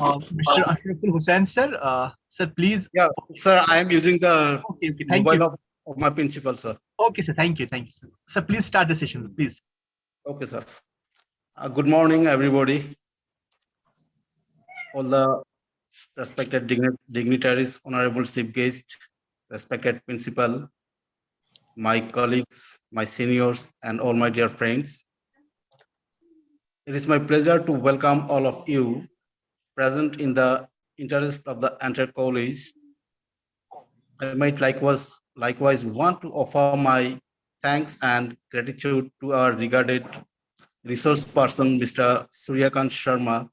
Mr. Ashraful Hussain, sir. Sir, please. Yeah, sir, I am using the Okay, thank mobile you. of my principal, sir. Okay, sir. Thank you. Thank you, sir. Sir, please start the session, please. Okay, sir. Good morning, everybody. All the respected dignitaries, honorable chief guest, respected principal, my colleagues, my seniors, and all my dear friends. It is my pleasure to welcome all of you present in the interest of the entire college. I might likewise want to offer my thanks and gratitude to our regarded resource person, Mr. Suryakant Sharma,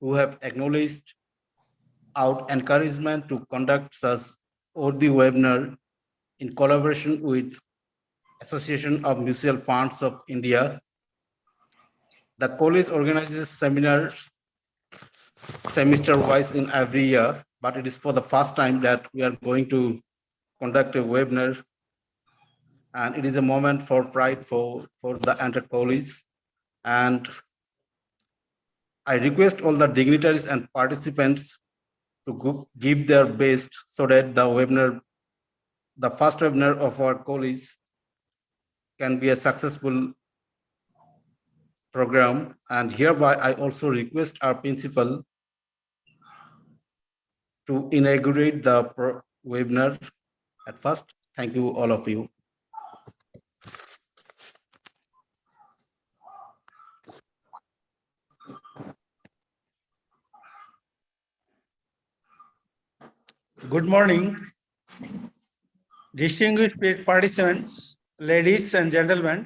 who have acknowledged our encouragement to conduct such worthy webinar in collaboration with Association of Mutual Funds of India. The college organizes seminars semester-wise in every year, but it is for the first time that we are going to conduct a webinar, and it is a moment for pride for the entire college. And I request all the dignitaries and participants to give their best so that the first webinar of our college can be a successful program. And hereby, I also request our principal to inaugurate the webinar at first. Thank you, all of you. Good morning, distinguished participants, ladies and gentlemen,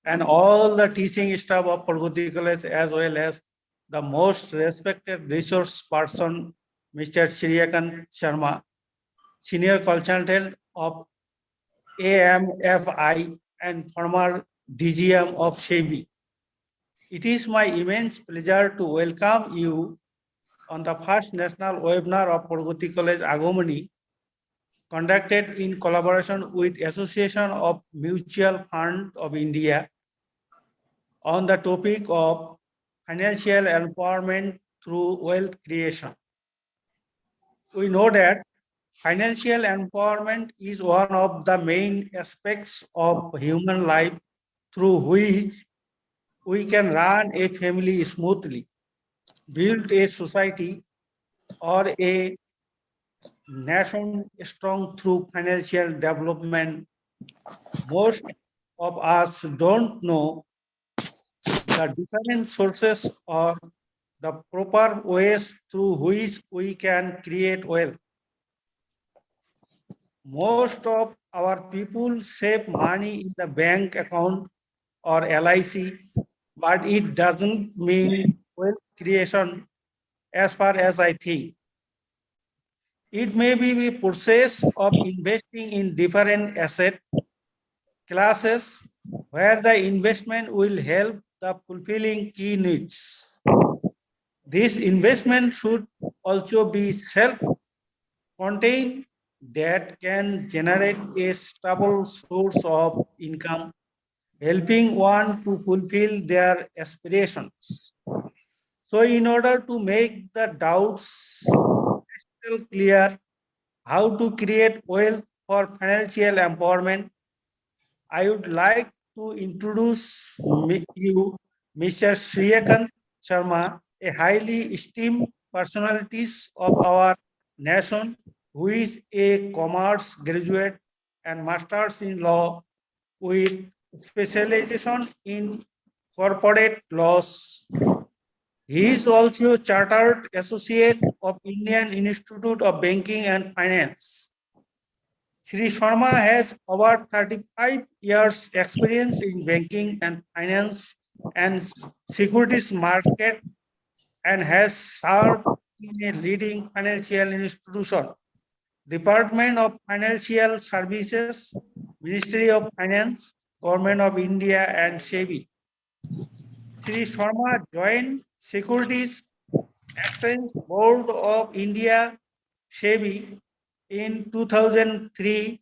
and all the teaching staff of Progati College, as well as the most respected resource person, Mr. Suryakant Sharma, Senior Consultant of AMFI and former DGM of SEBI. It is my immense pleasure to welcome you on the first national webinar of Progati College Agomani, conducted in collaboration with Association of Mutual Fund of India on the topic of financial empowerment through wealth creation. We know that financial empowerment is one of the main aspects of human life through which we can run a family smoothly, build a society or a nation strong through financial development. Most of us don't know the different sources or the proper ways through which we can create wealth. Most of our people save money in the bank account or LIC, but it doesn't mean wealth creation as far as I think. It may be the process of investing in different asset classes where the investment will help the fulfilling key needs. This investment should also be self-contained that can generate a stable source of income, helping one to fulfill their aspirations. So in order to make the doubts crystal clear how to create wealth for financial empowerment, I would like to introduce you Mr. Suryakant Sharma, a highly esteemed personalities of our nation, who is a commerce graduate and masters in law with specialization in corporate laws. He is also chartered associate of Indian Institute of Banking and Finance. Sri Sharma has over 35 years experience in banking and finance and securities market and has served in a leading financial institution Department of Financial Services, Ministry of Finance, Government of India and SEBI. Sri Sharma joined Securities Exchange Board of India, SEBI, in 2003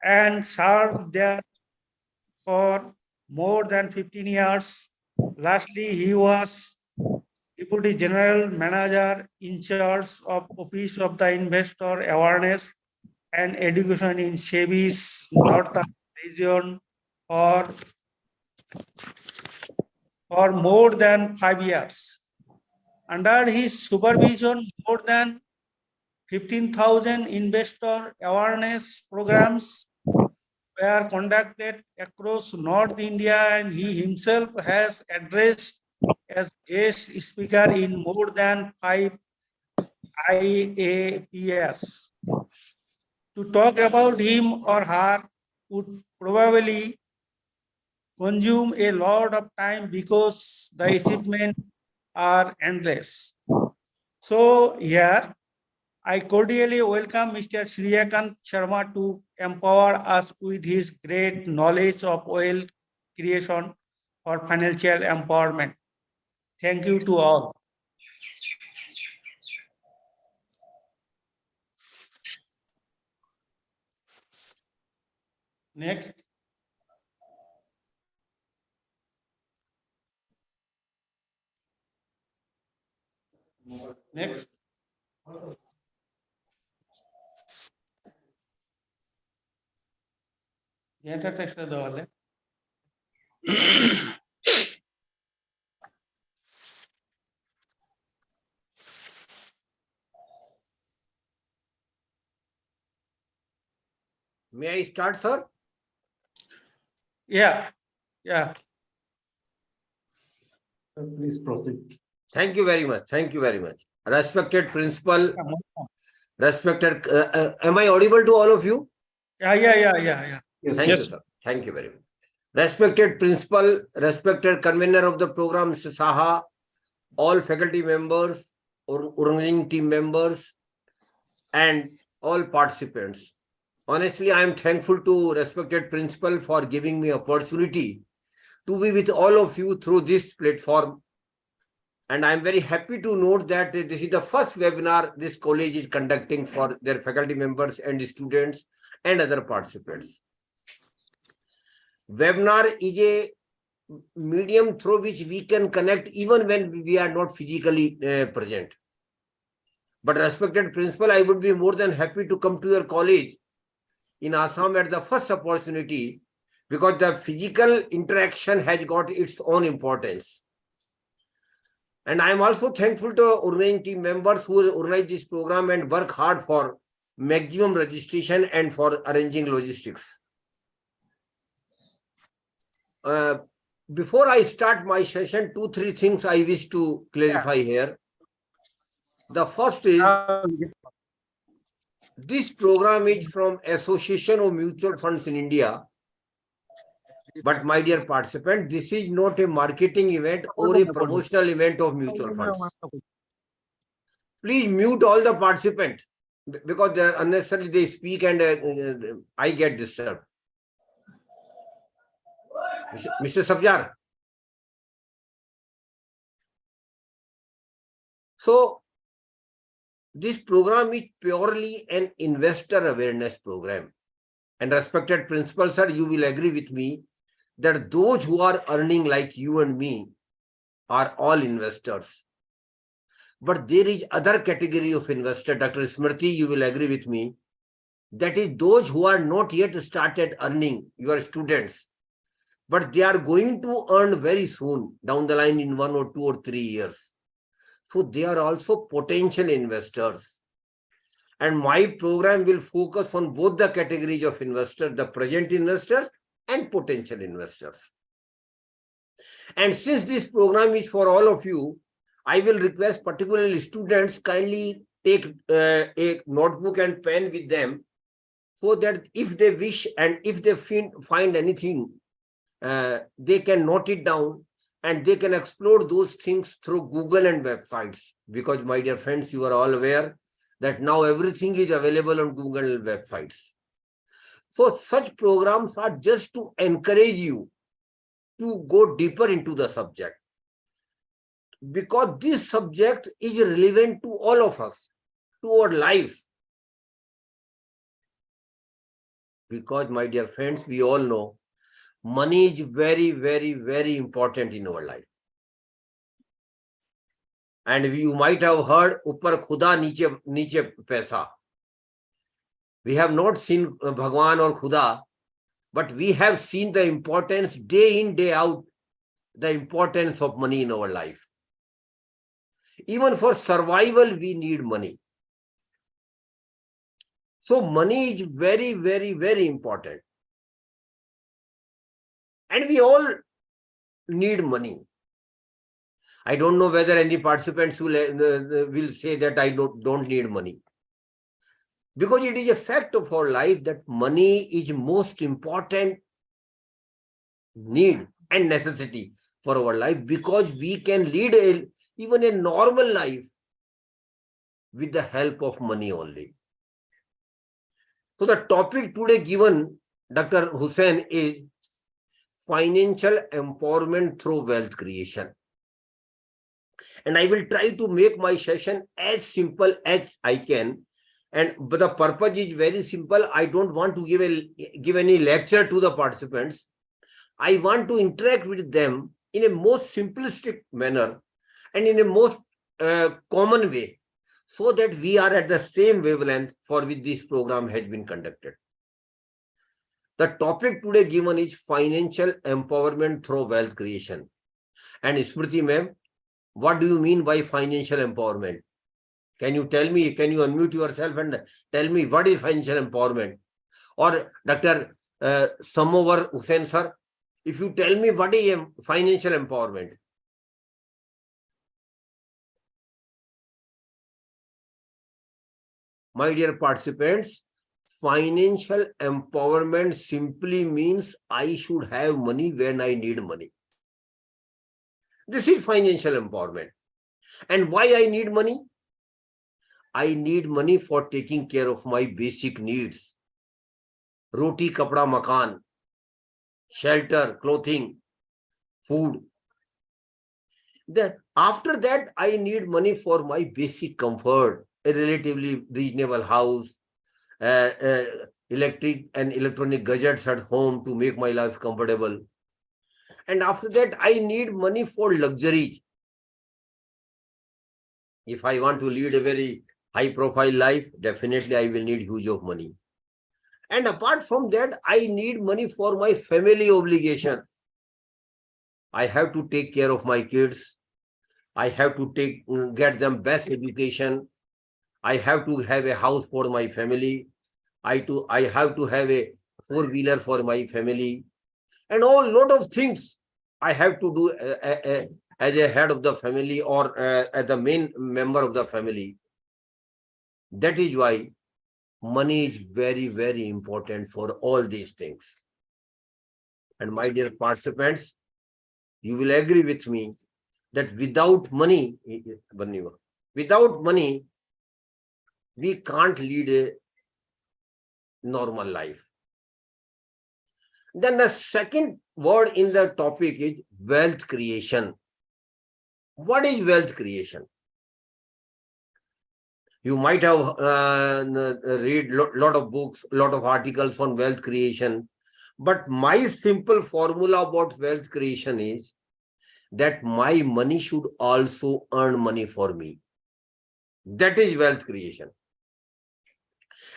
and served there for more than 15 years. Lastly, he was Deputy General Manager in charge of Office of the Investor Awareness and Education in SEBI's Northern region for more than 5 years. Under his supervision, more than 15,000 investor awareness programs were conducted across North India, and he himself has addressed as guest speaker in more than 5 IAPS. To talk about him or her would probably consume a lot of time because the achievements are endless. So here, I cordially welcome Mr. Shriyakant Sharma to empower us with his great knowledge of wealth creation for financial empowerment. Thank you to all. Next. Next. Enter text দেওয়ালে May I start, sir? Yeah. Please proceed. Thank you very much. Thank you very much. Respected principal, respected, am I audible to all of you? Yeah. Yes, Thank you, sir. Thank you very much. Respected principal, respected convener of the program, Mr. Saha, all faculty members, or organizing team members, and all participants. Honestly, I am thankful to respected principal for giving me opportunity to be with all of you through this platform. And I am very happy to note that this is the first webinar this college is conducting for their faculty members and students and other participants. Webinar is a medium through which we can connect even when we are not physically present. But respected principal, I would be more than happy to come to your college in Assam at the first opportunity, because the physical interaction has got its own importance. And I am also thankful to organizing team members who organize this program and work hard for maximum registration and for arranging logistics. Before I start my session, 2-3 things I wish to clarify here. The first is, this program is from Association of Mutual Funds in India. But my dear participant, this is not a marketing event or a promotional event of mutual funds. Please mute all the participants because unnecessarily they speak and I get disturbed. Mr. Sabjar. So, this program is purely an investor awareness program. And respected principal, sir, you will agree with me that those who are earning like you and me are all investors. But there is other category of investor, Dr. Smriti, you will agree with me, that is those who are not yet started earning, your students, but they are going to earn very soon down the line in 1 or 2 or 3 years. So they are also potential investors. And my program will focus on both the categories of investors, the present investors and potential investors. And since this program is for all of you, I will request particularly students kindly take a notebook and pen with them so that if they wish and if they find anything, they can note it down and they can explore those things through Google and websites. Because my dear friends, you are all aware that now everything is available on Google websites. So such programs are just to encourage you to go deeper into the subject, because this subject is relevant to all of us, to our life. Because, my dear friends, we all know money is very, very, very important in our life. And you might have heard, Upar Khuda, Niche Paisa. We have not seen Bhagwan or Khuda, but we have seen the importance day in, day out, the importance of money in our life. Even for survival, we need money. So money is very, very, very important. And we all need money. I don't know whether any participants will say that I don't need money. Because it is a fact of our life that money is most important need and necessity for our life, because we can lead even a normal life with the help of money only. So the topic today given, Dr. Hussain, is financial empowerment through wealth creation. And I will try to make my session as simple as I can. But the purpose is very simple. I don't want to give any lecture to the participants. I want to interact with them in a most simplistic manner and in a most common way, so that we are at the same wavelength for which this program has been conducted. The topic today given is financial empowerment through wealth creation. And Smriti ma'am, what do you mean by financial empowerment? Can you tell me, can you unmute yourself and tell me what is financial empowerment? Or Dr. Samovar Hussain sir, if you tell me what is financial empowerment? My dear participants, financial empowerment simply means I should have money when I need money. This is financial empowerment. And why I need money? I need money for taking care of my basic needs. Roti, kapda, makan, shelter, clothing, food. Then after that, I need money for my basic comfort, a relatively reasonable house, electric and electronic gadgets at home to make my life comfortable. And after that, I need money for luxuries. If I want to lead a very high-profile life, definitely I will need huge of money. And apart from that, I need money for my family obligation. I have to take care of my kids. I have to get them best education. I have to have a house for my family. I have to have a four-wheeler for my family. And all lot of things I have to do as a head of the family or as the main member of the family. That is why money is very, very important for all these things. And my dear participants, you will agree with me that without money, we can't lead a normal life. Then the second word in the topic is wealth creation. What is wealth creation? You might have read lot of books, lot of articles on wealth creation. But my simple formula about wealth creation is that my money should also earn money for me. That is wealth creation.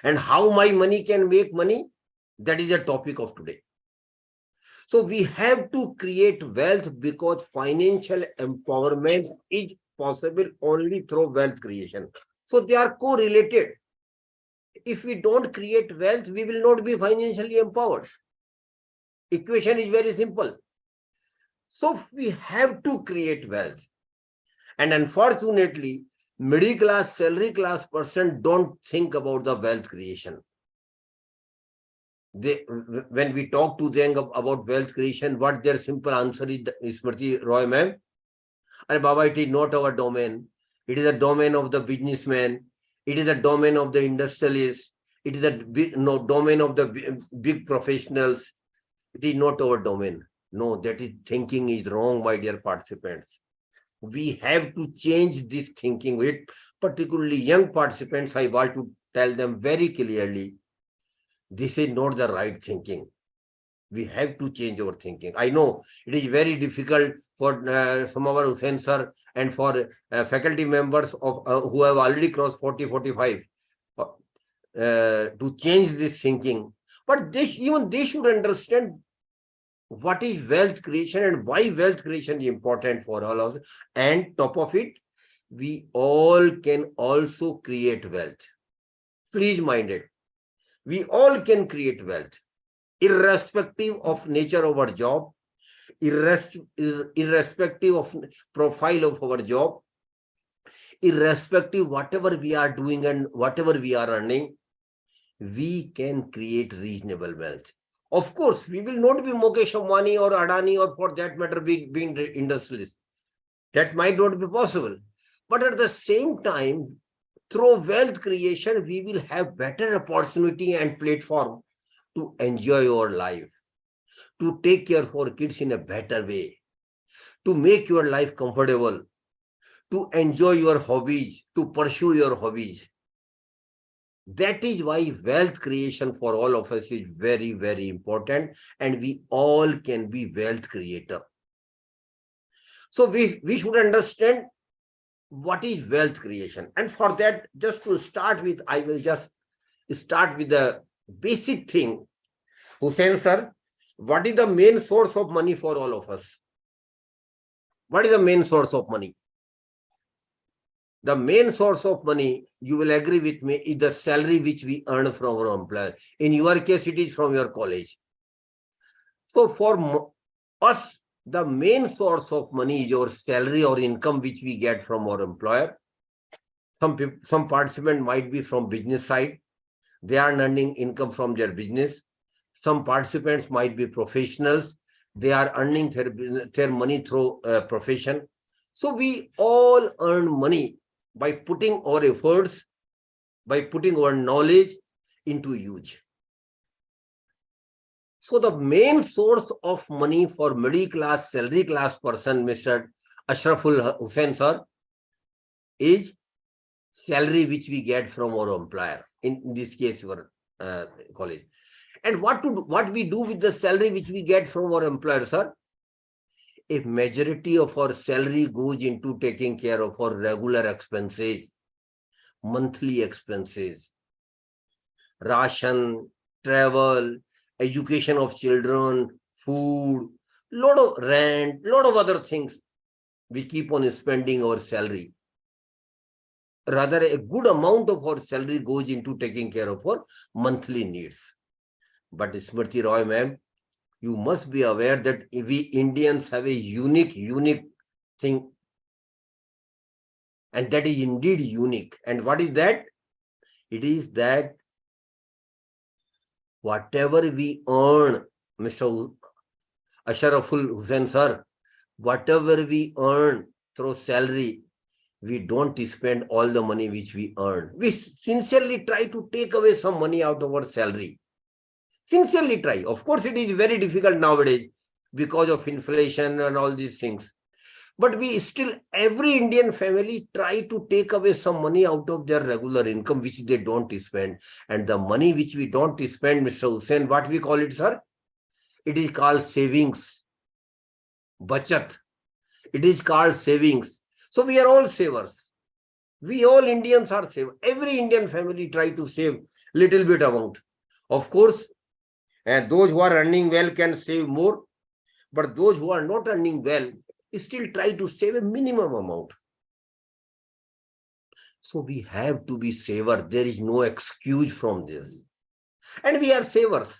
And how my money can make money, that is the topic of today. So we have to create wealth because financial empowerment is possible only through wealth creation. So they are correlated. If we don't create wealth, we will not be financially empowered. Equation is very simple. So we have to create wealth. And unfortunately, middle class, salary class person don't think about the wealth creation. When we talk to them about wealth creation, what their simple answer is, Smriti Roy ma'am, Baba, it is not our domain. It is a domain of the businessman. It is a domain of the industrialists. It is a domain of the big professionals. It is not our domain. No, that is thinking is wrong, my dear participants. We have to change this thinking with particularly young participants. I want to tell them very clearly, this is not the right thinking. We have to change our thinking. I know it is very difficult for some of our Hussain sir and for faculty members of who have already crossed 40, 45 to change this thinking. But even they should understand what is wealth creation and why wealth creation is important for all of us. And top of it, we all can also create wealth. Please mind it. We all can create wealth, irrespective of nature of our job, irrespective of profile of our job, irrespective whatever we are doing and whatever we are earning, we can create reasonable wealth. Of course, we will not be Mukesh Ambani or Adani or for that matter being industrialists. That might not be possible. But at the same time, through wealth creation, we will have better opportunity and platform to enjoy your life, to take care of our kids in a better way, to make your life comfortable, to enjoy your hobbies, to pursue your hobbies. That is why wealth creation for all of us is very, very important, and we all can be wealth creator. So we should understand what is wealth creation. And for that, just to start with, I will just start with the basic thing. Hussain sir, what is the main source of money for all of us? What is the main source of money? The main source of money, you will agree with me, is the salary which we earn from our employer. In your case, it is from your college. So for us, the main source of money is your salary or income which we get from our employer. Some participant might be from business side. They are earning income from their business. Some participants might be professionals. They are earning their money through profession. So we all earn money by putting our efforts, by putting our knowledge into use. So the main source of money for middle class, salary class person, Mr. Ashraful Hussain sir, is salary which we get from our employer, in this case your college. And what we do with the salary which we get from our employer, sir? A majority of our salary goes into taking care of our regular expenses, monthly expenses, ration, travel, education of children, food, lot of rent, lot of other things. We keep on spending our salary. Rather, a good amount of our salary goes into taking care of our monthly needs. But Smriti Roy, ma'am, you must be aware that we Indians have a unique thing. And that is indeed unique. And what is that? It is that whatever we earn, Mr. Ashraful Hussain sir, whatever we earn through salary, we don't spend all the money which we earn. We sincerely try to take away some money out of our salary. Sincerely try. Of course, it is very difficult nowadays because of inflation and all these things. But we still, every Indian family try to take away some money out of their regular income, which they don't spend. And the money which we don't spend, Mr. Hussain, what we call it, sir? It is called savings. Bachat. It is called savings. So we are all savers. We all Indians are savers. Every Indian family try to save little bit amount. Of course, and those who are earning well can save more. But those who are not earning well, still try to save a minimum amount. So we have to be saver. There is no excuse from this. And we are savers.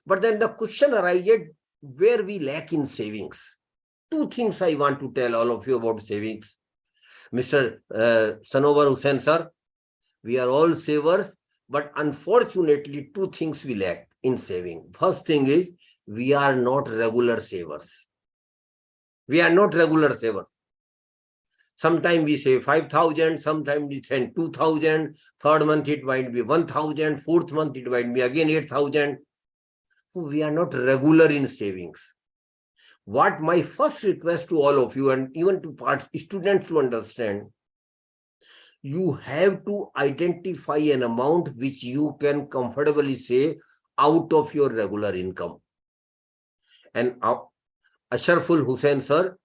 But then the question arises, where we lack in savings. Two things I want to tell all of you about savings. Mr. Sanovar Hussain sir, we are all savers, but unfortunately, two things we lack in saving. First thing is, we are not regular savers. We are not regular savers. Sometimes we say 5,000, sometimes we send 2,000, third month it might be 1,000, fourth month it might be again 8,000. So we are not regular in savings. What my first request to all of you and even to students to understand, you have to identify an amount which you can comfortably save out of your regular income. And Ashraful Hussain sir,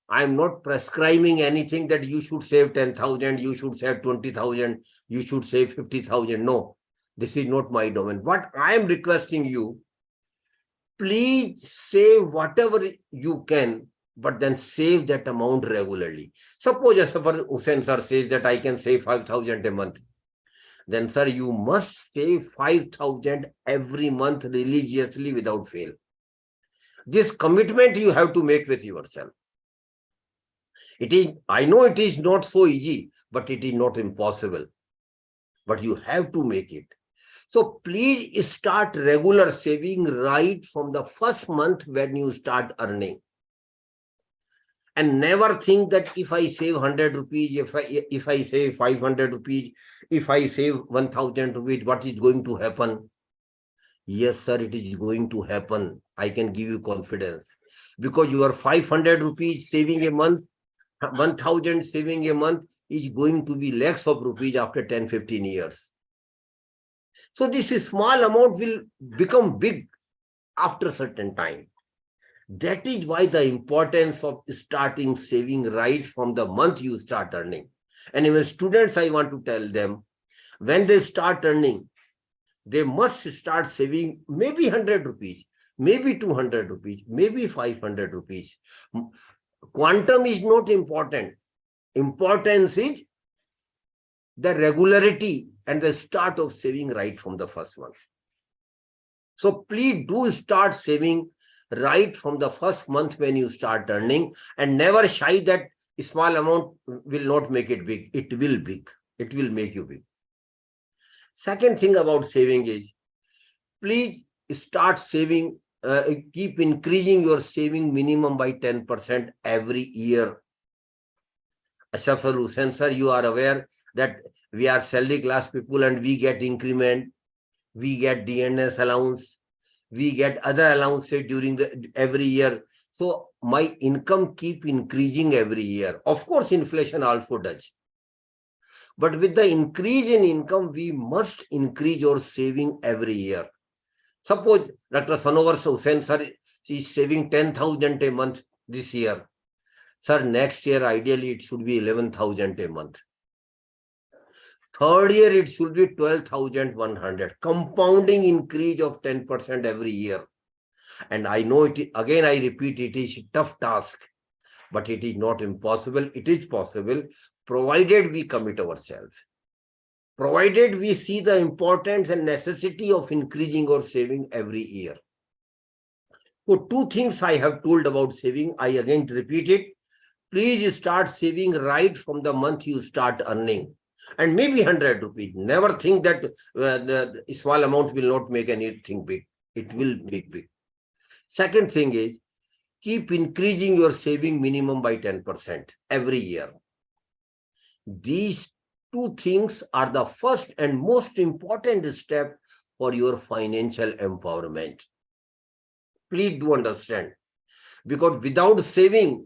I am not prescribing anything that you should save 10,000, you should save 20,000, you should save 50,000. No, this is not my domain. What I am requesting you, please save whatever you can, but then save that amount regularly. Suppose Ashraful Hussain sir says that I can save 5,000 a month. Then sir, you must save 5,000 every month religiously without fail. This commitment you have to make with yourself. It is, I know it is not so easy, but it is not impossible. But you have to make it. So please start regular saving right from the first month when you start earning. And never think that if I save 100 rupees, if I save 500 rupees, if I save 1,000 rupees, what is going to happen? Yes, sir, it is going to happen. I can give you confidence. Because your 500 rupees saving a month, 1,000 saving a month is going to be lakhs of rupees after 10, 15 years. So this small amount will become big after a certain time. That is why the importance of starting saving right from the month you start earning. And even students, I want to tell them, when they start earning, they must start saving maybe 100 rupees, maybe 200 rupees, maybe 500 rupees. Quantum is not important. Importance is the regularity and the start of saving right from the first one. So please do start saving right from the first month when you start earning, and never shy that small amount will not make it big. It will big. It will make you big. Second thing about saving is, please start saving, keep increasing your saving minimum by 10% every year. Ashraful Hussain sir, you are aware that we are salary class people and we get increment, we get DNS allowance, we get other allowances during every year. So my income keep increasing every year. Of course, inflation also does. But with the increase in income, we must increase our saving every year. Suppose Dr. Sanovar Hussain sir is saving 10,000 a month this year. Sir, next year, ideally, it should be 11,000 a month. Third year, it should be 12,100. Compounding increase of 10% every year. And I know it, again, I repeat, it is a tough task, but it is not impossible. It is possible, provided we commit ourselves. Provided we see the importance and necessity of increasing our saving every year. So two things I have told about saving, I again repeat it. Please start saving right from the month you start earning. And maybe 100 rupees. Never think that the small amount will not make anything big. It will make big. Second thing is, keep increasing your saving minimum by 10% every year. These two things are the first and most important step for your financial empowerment. Please do understand. Because without saving,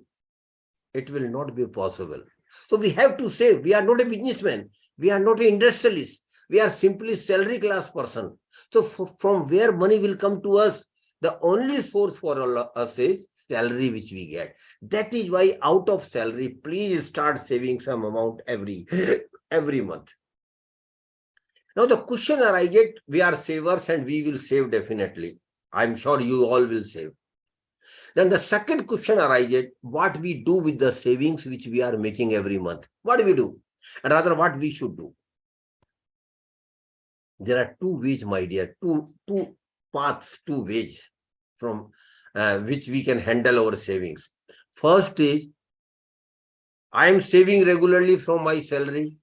it will not be possible. So we have to save. We are not a businessman. We are not an industrialist. We are simply salary class person. So from where money will come to us, the only source for us is salary which we get. That is why out of salary, please start saving some amount every month. Now the question arises, we are savers and we will save definitely. I'm sure you all will save. Then the second question arises, what we do with the savings which we are making every month? What do we do? And rather what we should do? There are two ways, my dear, two paths, two ways from which we can handle our savings. First is, I am saving regularly from my salary,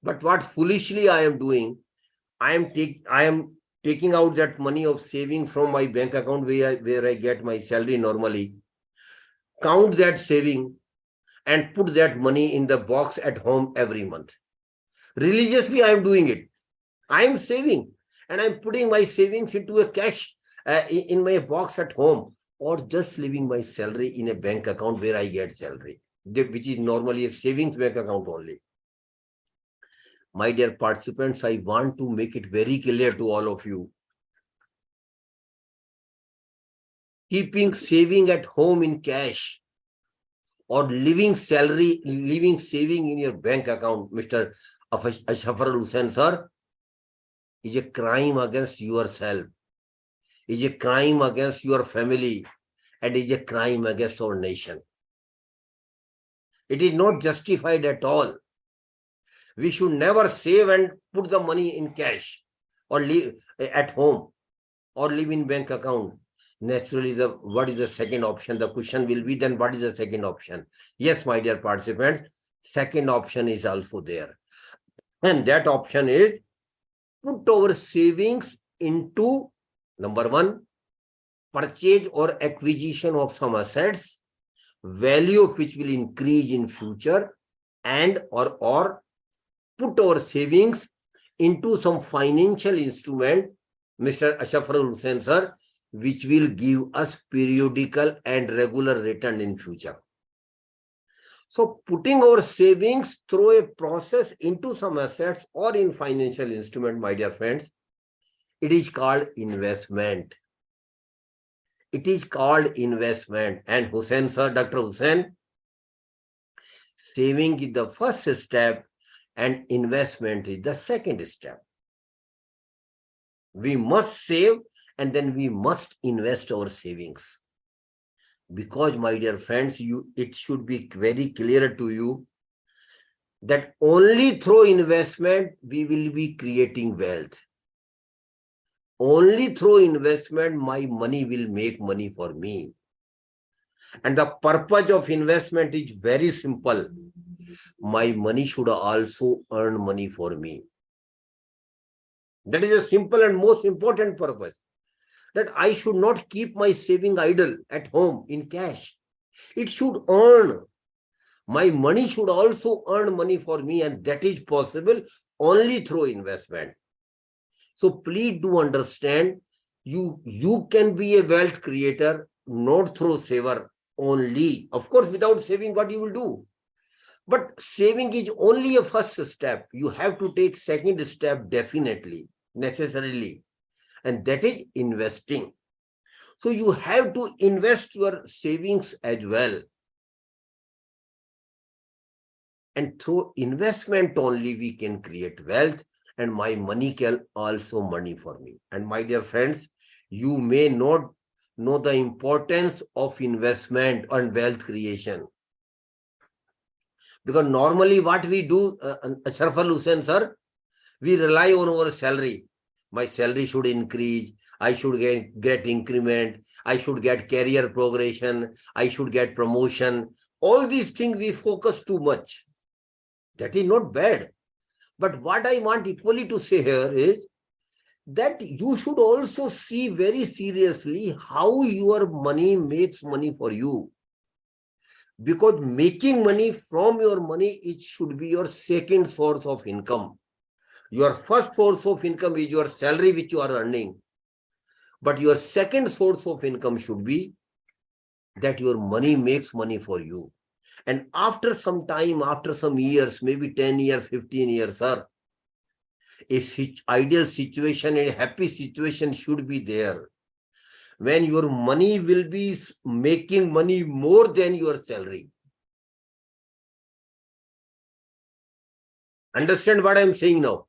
but what foolishly I am doing, I am taking out that money of saving from my bank account where I get my salary normally, count that saving, and put that money in the box at home every month. Religiously, I am doing it. I am saving and I'm putting my savings into a cash in my box at home, or just leaving my salary in a bank account where I get salary, which is normally a savings bank account only. My dear participants, I want to make it very clear to all of you. Keeping saving at home in cash or leaving saving in your bank account, Mr. Ashafar Hussain sir, is a crime against yourself, is a crime against your family, and is a crime against our nation. It is not justified at all. We should never save and put the money in cash or leave at home or leave in bank account. Naturally, what is the second option? The question will be, then what is the second option? Yes, my dear participants, second option is also there. And that option is put our savings into, number one, purchase or acquisition of some assets, value of which will increase in future, and or put our savings into some financial instrument, Mr. Ashafar Hussain sir, which will give us periodical and regular return in future. So putting our savings through a process into some assets or in financial instrument, my dear friends, it is called investment. It is called investment. And Hussain sir, Dr. Hussain, saving is the first step and investment is the second step. We must save and then we must invest our savings. Because, my dear friends, it should be very clear to you that only through investment we will be creating wealth. Only through investment my money will make money for me. And the purpose of investment is very simple. My money should also earn money for me. That is a simple and most important purpose. That I should not keep my saving idle at home in cash. It should earn. My money should also earn money for me, and that is possible only through investment. So please do understand, you can be a wealth creator not through saver only. Of course, without saving, what you will do? But saving is only a first step. You have to take second step definitely, necessarily. And that is investing. So you have to invest your savings as well. And through investment only we can create wealth, and my money can also money for me. And my dear friends, you may not know the importance of investment and wealth creation. Because normally what we do, Ashafar Hussain sir, we rely on our salary. My salary should increase. I should get increment. I should get career progression. I should get promotion. All these things we focus too much. That is not bad. But what I want equally to say here is that you should also see very seriously how your money makes money for you. Because making money from your money, it should be your second source of income. Your first source of income is your salary which you are earning. But your second source of income should be that your money makes money for you. And after some time, after some years, maybe 10 years, 15 years, sir, a ideal situation, a happy situation should be there. When your money will be making money more than your salary. Understand what I am saying now?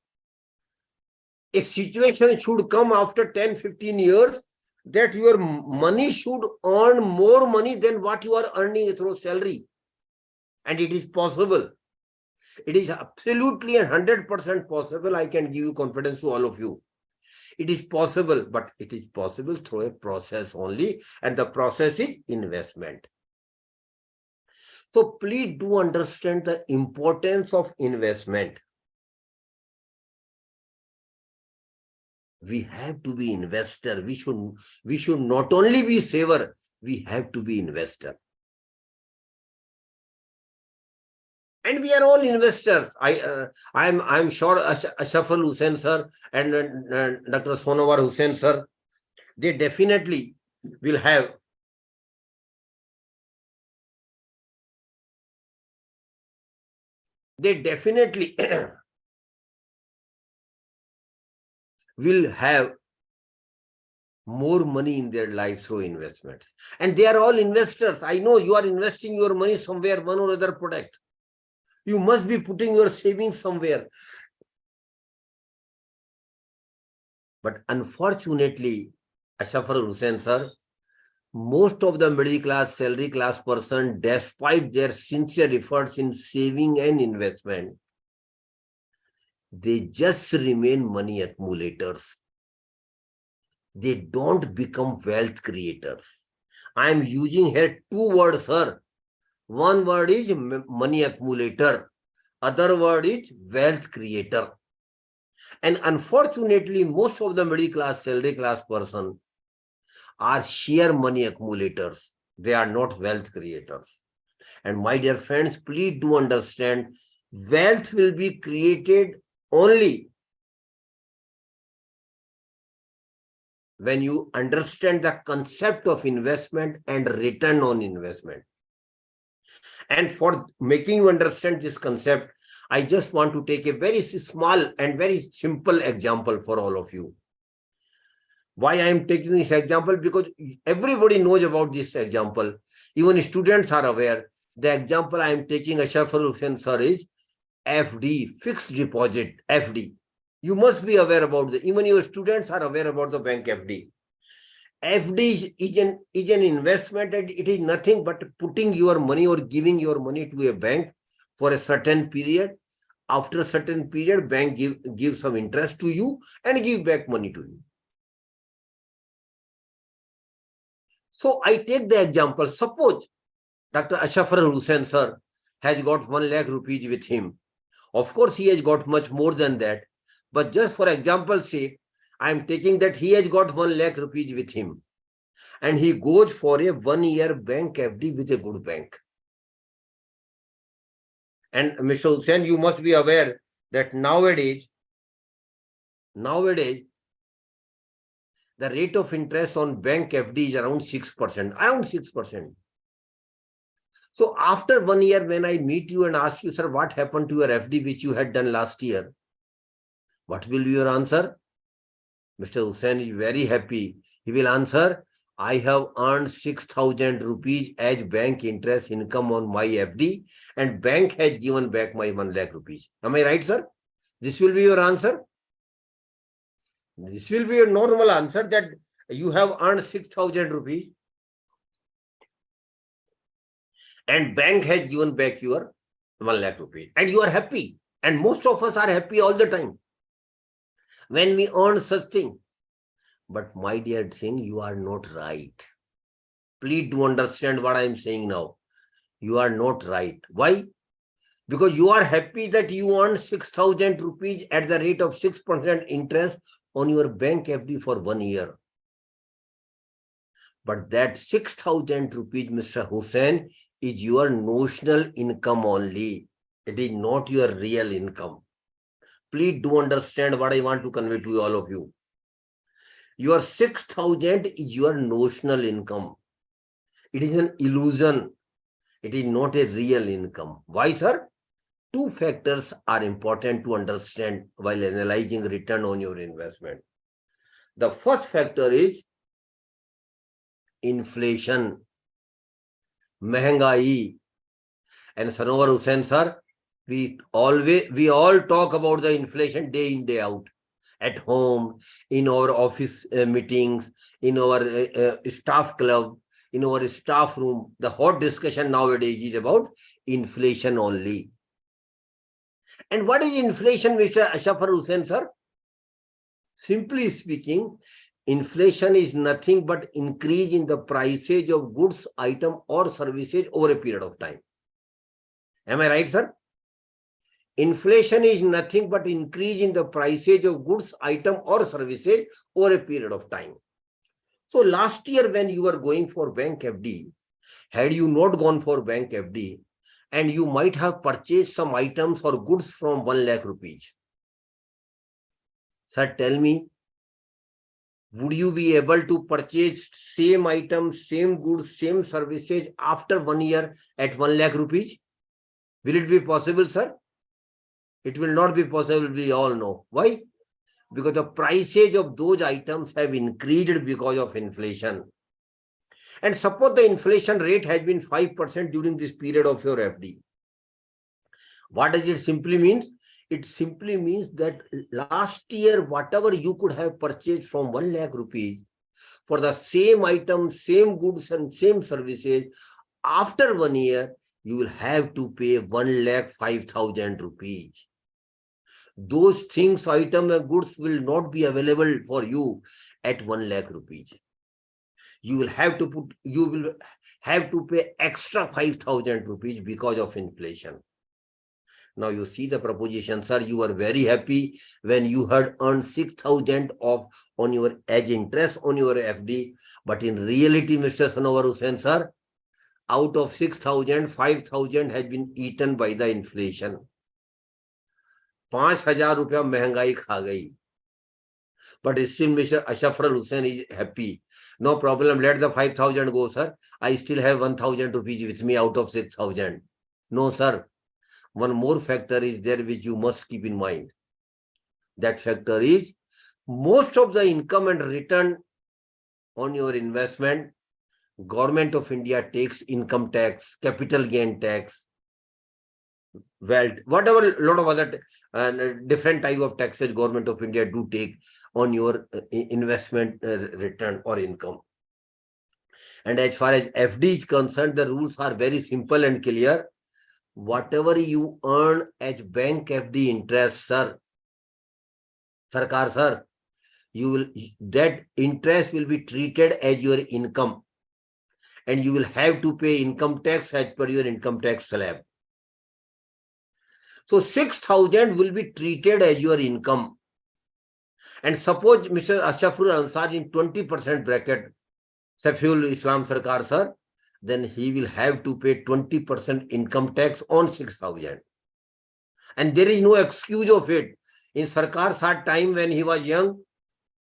A situation should come after 10, 15 years that your money should earn more money than what you are earning through salary. And it is possible. It is absolutely 100% possible. I can give you confidence to all of you. It is possible, but it is possible through a process only. And the process is investment. So please do understand the importance of investment. We have to be investor. We should not only be saver, we have to be investor. And we are all investors. I'm sure Ashafal Hussain sir and Dr. Sonawar Hussain sir, they definitely will have will have more money in their life through investments. And they are all investors. I know you are investing your money somewhere, one or other product. You must be putting your savings somewhere. But unfortunately, Ashafar Hussain sir, most of the middle class, salary class person, despite their sincere efforts in saving and investment, they just remain money accumulators. They don't become wealth creators. I am using here two words, sir. One word is money accumulator. Other word is wealth creator. And unfortunately, most of the middle class, salary class person are sheer money accumulators. They are not wealth creators. And my dear friends, please do understand, wealth will be created only when you understand the concept of investment and return on investment. And for making you understand this concept, I just want to take a very small and very simple example for all of you. Why I am taking this example? Because everybody knows about this example. Even students are aware. The example I am taking, Ashafal Hussain sir, is FD, fixed deposit, FD. You must be aware about the, even your students are aware about the bank FD. FD is an investment, and it is nothing but putting your money or giving your money to a bank for a certain period. After a certain period, bank give some interest to you and give back money to you. So I take the example. Suppose Dr. Ashafar Hussain sir has got 1 lakh rupees with him. Of course, he has got much more than that. But just for example's sake, I am taking that he has got 1 lakh rupees with him. And he goes for a 1-year bank FD with a good bank. And Mr. Hussain, you must be aware that nowadays, the rate of interest on bank FD is around 6%. So after 1 year, when I meet you and ask you, sir, what happened to your FD which you had done last year? What will be your answer? Mr. Hussain is very happy. He will answer, I have earned 6,000 rupees as bank interest income on my FD, and bank has given back my 1 lakh rupees. Am I right, sir? This will be your answer. This will be a normal answer, that you have earned 6,000 rupees and bank has given back your 1 lakh rupees, and you are happy. And most of us are happy all the time when we earn such thing. But my dear thing, you are not right. Please do understand what I am saying now. You are not right. Why? Because you are happy that you earn 6,000 rupees at the rate of 6% interest on your bank FD for 1 year. But that 6,000 rupees, Mr. Hussain, is your notional income only. It is not your real income. Please do understand what I want to convey to all of you. Your 6,000 is your notional income. It is an illusion. It is not a real income. Why, sir? Two factors are important to understand while analyzing return on your investment. The first factor is inflation, mehengai. And Sonawar Hussain sir, we all talk about the inflation day in, day out, at home, in our office meetings, in our staff club, in our staff room. The hot discussion nowadays is about inflation only. And what is inflation, Mr. Ashafar Hussain sir? Simply speaking, inflation is nothing but increase in the prices of goods, item or services over a period of time. Am I right, sir? Inflation is nothing but increase in the prices of goods, item or services over a period of time. So last year when you were going for bank FD, had you not gone for bank FD, and you might have purchased some items or goods from 1 lakh rupees. Sir, tell me, would you be able to purchase same items, same goods, same services after 1 year at 1 lakh rupees? Will it be possible, sir? It will not be possible, we all know. Why? Because the prices of those items have increased because of inflation. And suppose the inflation rate has been 5% during this period of your FD. What does it simply mean? It simply means that last year, whatever you could have purchased from 1 lakh rupees for the same items, same goods and same services, after 1 year, you will have to pay 1,05,000 rupees. Those things, items and goods will not be available for you at 1 lakh rupees. You will have to pay extra 5,000 rupees because of inflation. Now you see the proposition, sir. You were very happy when you had earned 6,000 on your as interest on your FD. But in reality, Mr. Sanowar Hussain, sir, out of 6,000, 5,000 has been eaten by the inflation. 5,000 rupees महंगाई खा गई. But still Mr. Ashafar Hussain is happy. No problem, let the 5,000 go, sir. I still have 1,000 rupees with me out of 6,000. No, sir. One more factor is there which you must keep in mind. That factor is most of the income and return on your investment, Government of India takes income tax, capital gain tax, wealth, whatever, lot of other different type of taxes Government of India do take on your investment return or income. And as far as FD is concerned, the rules are very simple and clear. Whatever you earn as bank FD interest, sir, Sarkar sir, that interest will be treated as your income, and you will have to pay income tax as per your income tax slab. So 6,000 will be treated as your income. And suppose Mr. Ashafur Ansar in 20% bracket, Safiul Islam Sarkar sir, then he will have to pay 20% income tax on 6,000. And there is no excuse of it. In Sarkar's time when he was young,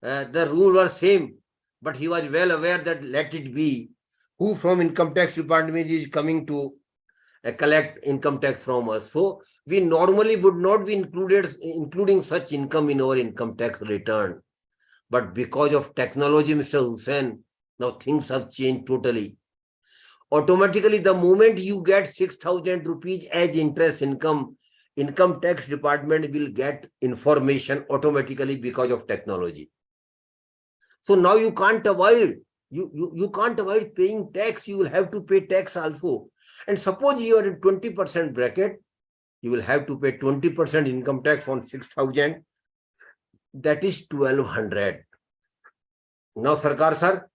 the rule was same, but he was well aware that let it be. Who from income tax department is coming to collect income tax from us? So we normally would not be including such income in our income tax return. But because of technology, Mr. Hussain, now things have changed totally. Automatically, the moment you get 6,000 rupees as interest income, income tax department will get information automatically because of technology. So now you can't avoid, you can't avoid paying tax. You will have to pay tax also. And suppose you are in 20% bracket, you will have to pay 20% income tax on 6,000. That is 1,200. Now, Sarkar sir,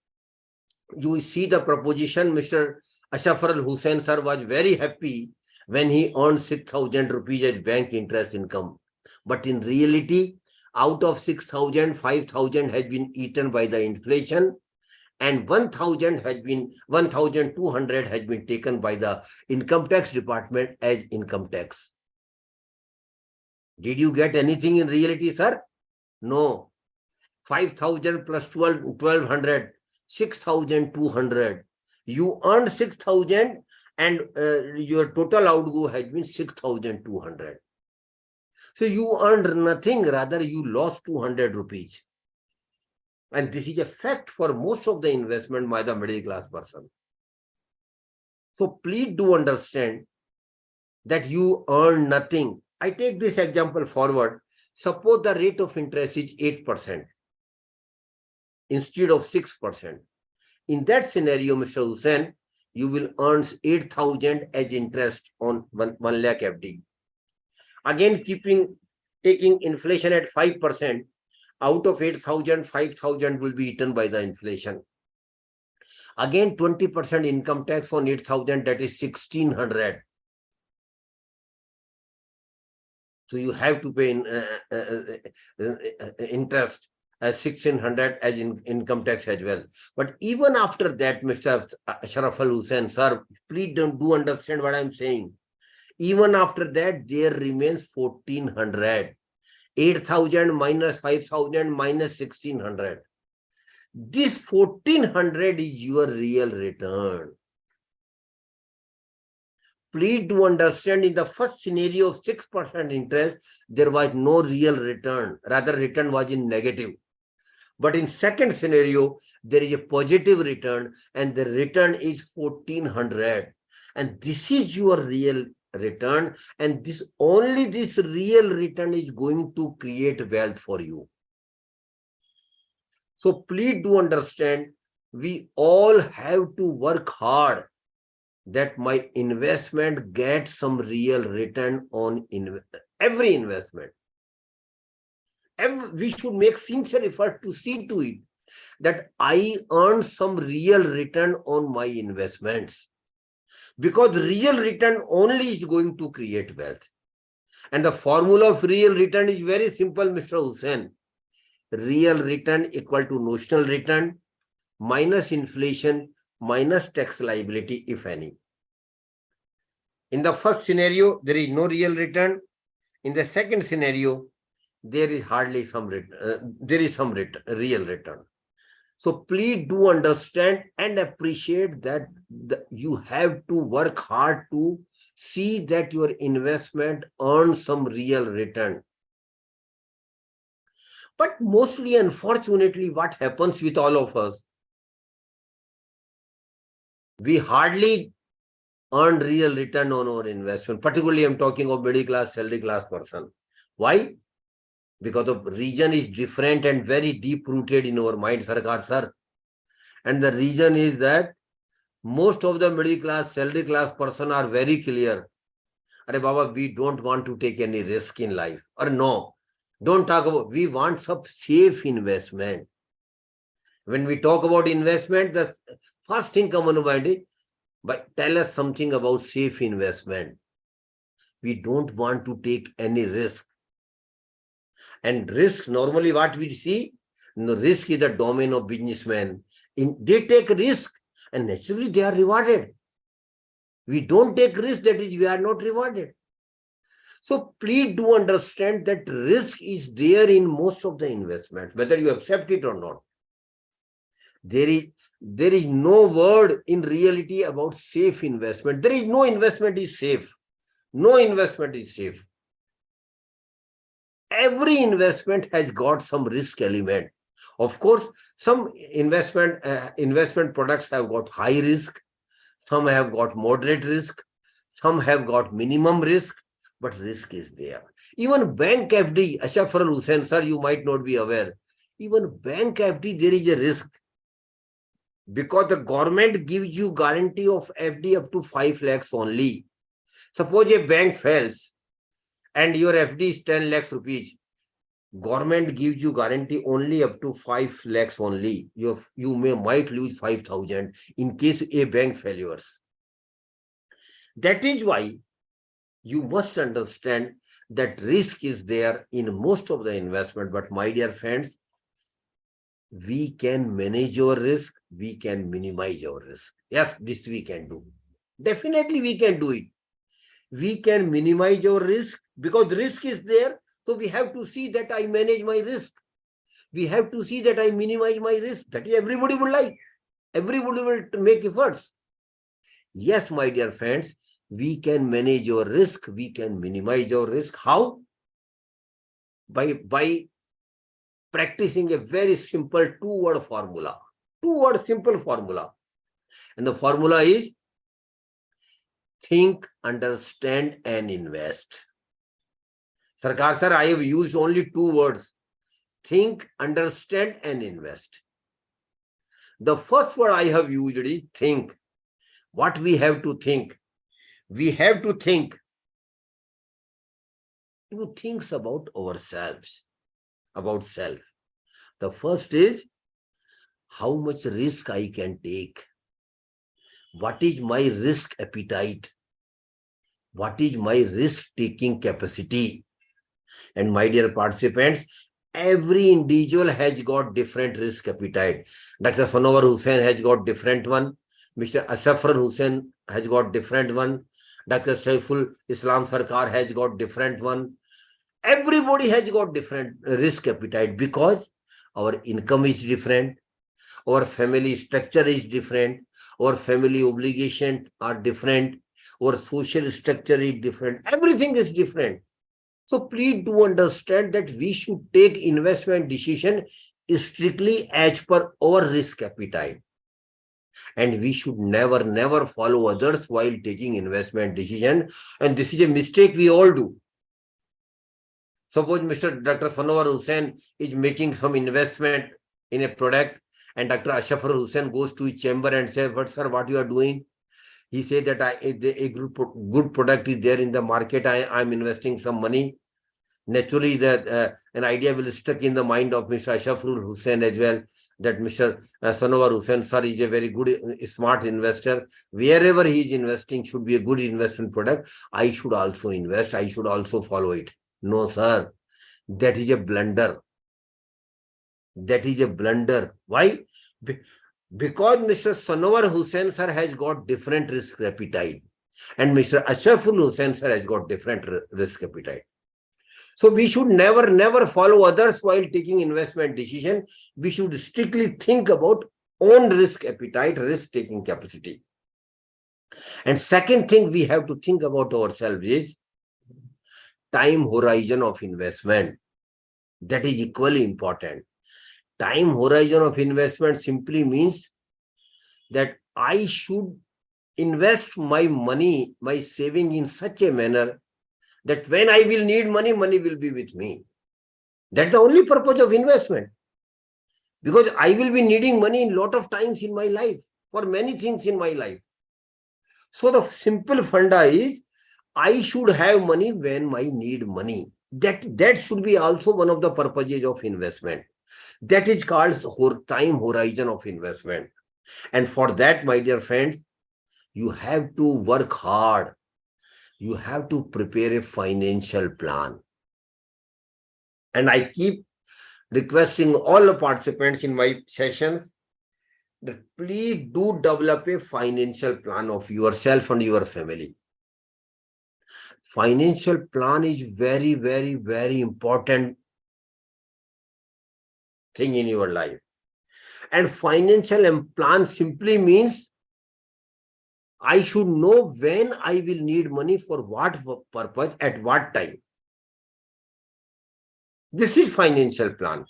you see the proposition. Mr. Ashafar Hussain sir was very happy when he earned 6,000 rupees as bank interest income. But in reality, out of 6,000, 5,000 has been eaten by the inflation, and 1,200 has been taken by the income tax department as income tax. Did you get anything in reality, sir? No. 5,000 plus 1,200, 6,200. You earned 6,000 and your total outgo has been 6,200. So you earned nothing, rather you lost 200 rupees. And this is a fact for most of the investment by the middle class person. So please do understand that you earn nothing. I take this example forward. Suppose the rate of interest is 8% instead of 6%. In that scenario, Mr. Hussain, you will earn 8,000 as interest on 1 lakh FD. Again, taking inflation at 5%, out of 8,000, 5,000 will be eaten by the inflation. Again, 20% income tax on 8,000, that is 1,600. So you have to pay interest as 1,600 as income tax as well. But even after that, Mr. Ashraf Hussain, sir, please do understand what I'm saying. Even after that, there remains 1400. 8,000 minus 5,000 minus 1,600. This 1,400 is your real return. Please do understand, in the first scenario of 6% interest, there was no real return. Rather, return was in negative. But in second scenario, there is a positive return, and the return is 1,400. And this is your real return. And only this real return is going to create wealth for you. So please do understand, we all have to work hard that my investment gets some real return on every investment. We should make sincere effort to see to it that I earn some real return on my investments, because real return only is going to create wealth. And the formula of real return is very simple, Mr. Hussain. Real return equal to notional return minus inflation minus tax liability, if any. In the first scenario, there is no real return. In the second scenario, there is hardly some return. There is some real return. So please do understand and appreciate that you have to work hard to see that your investment earns some real return. But mostly, unfortunately, what happens with all of us, we hardly earn real return on our investment. Particularly, I'm talking of middle class, salary class person. Why? Because the reason is different and very deep rooted in our mind, Sarkar sir. And the reason is that most of the middle class, salary class person are very clear. Are Baba, we don't want to take any risk in life. Or no, don't talk about, we want some safe investment. When we talk about investment, the first thing come on mind is, but tell us something about safe investment. We don't want to take any risk. And risk, normally what we see, the risk is the domain of businessmen. They take risk and naturally they are rewarded. We don't take risk, that is, we are not rewarded. So please do understand that risk is there in most of the investments, whether you accept it or not. There is no word in reality about safe investment. There is no investment is safe. No investment is safe. Every investment has got some risk element. Of course, some investment products have got high risk. Some have got moderate risk. Some have got minimum risk, but risk is there. Even bank FD, Ashafar Hussain sir, you might not be aware. Even bank FD, there is a risk. Because the government gives you guarantee of FD up to 5 lakhs only. Suppose a bank fails and your FD is 10 lakhs rupees. Government gives you guarantee only up to 5 lakhs only. You might lose 5,000 in case a bank failures. That is why you must understand that risk is there in most of the investment. But my dear friends, we can manage our risk, we can minimize our risk. Yes, this we can do. Definitely we can do it. We can minimize our risk because risk is there. So we have to see that I manage my risk. We have to see that I minimize my risk. That is, everybody would like. Everybody will make efforts. Yes, my dear friends, we can manage our risk. We can minimize our risk. How? By practicing a very simple two-word formula. Two-word simple formula. And the formula is think, understand, and invest. Sarkar sir, I have used only 2 words. Think, understand, and invest. The first word I have used is think. What we have to think? We have to think 2 things about ourselves, about self. The first is how much risk I can take. What is my risk appetite? What is my risk-taking capacity? And my dear participants, every individual has got different risk appetite. Dr. Sanawar Hussain has got different one. Mr. Asafar Hussain has got different one. Dr. Saiful Islam Sarkar has got different one. Everybody has got different risk appetite because our income is different, our family structure is different, our family obligations are different, our social structure is different, everything is different. So please do understand that we should take investment decision strictly as per our risk appetite. And we should never follow others while taking investment decision. And this is a mistake we all do. Suppose Dr. Sanowar Hussain is making some investment in a product, and Dr. Ashrafur Hussain goes to his chamber and says, "But sir, what you are doing?" He said that a good product is there in the market. I'm investing some money. Naturally, that an idea will stuck in the mind of Mr. Ashrafur Hussain as well, that Mr. Sanowar Hussain sir is a very good, smart investor. Wherever he is investing should be a good investment product. I should also invest. I should also follow it. No, sir. That is a blunder. That is a blunder. Why? Because Mr. Sanowar Hussain sir has got different risk appetite, and Mr. Ashraful Hussain sir has got different risk appetite. So we should never follow others while taking investment decision. We should strictly think about own risk appetite, risk-taking capacity. And second thing we have to think about ourselves is time horizon of investment. That is equally important. Time horizon of investment simply means that I should invest my money, my saving in such a manner that when I will need money, money will be with me. That's the only purpose of investment. Because I will be needing money in a lot of times in my life, for many things in my life. So the simple funda is, I should have money when I need money. That should be also one of the purposes of investment. That is called time horizon of investment. And for that, my dear friends, you have to work hard. You have to prepare a financial plan. And I keep requesting all the participants in my sessions that please do develop a financial plan of yourself and your family. Financial plan is very important thing in your life. And financial plan simply means I should know when I will need money for what purpose, at what time. This is financial plan.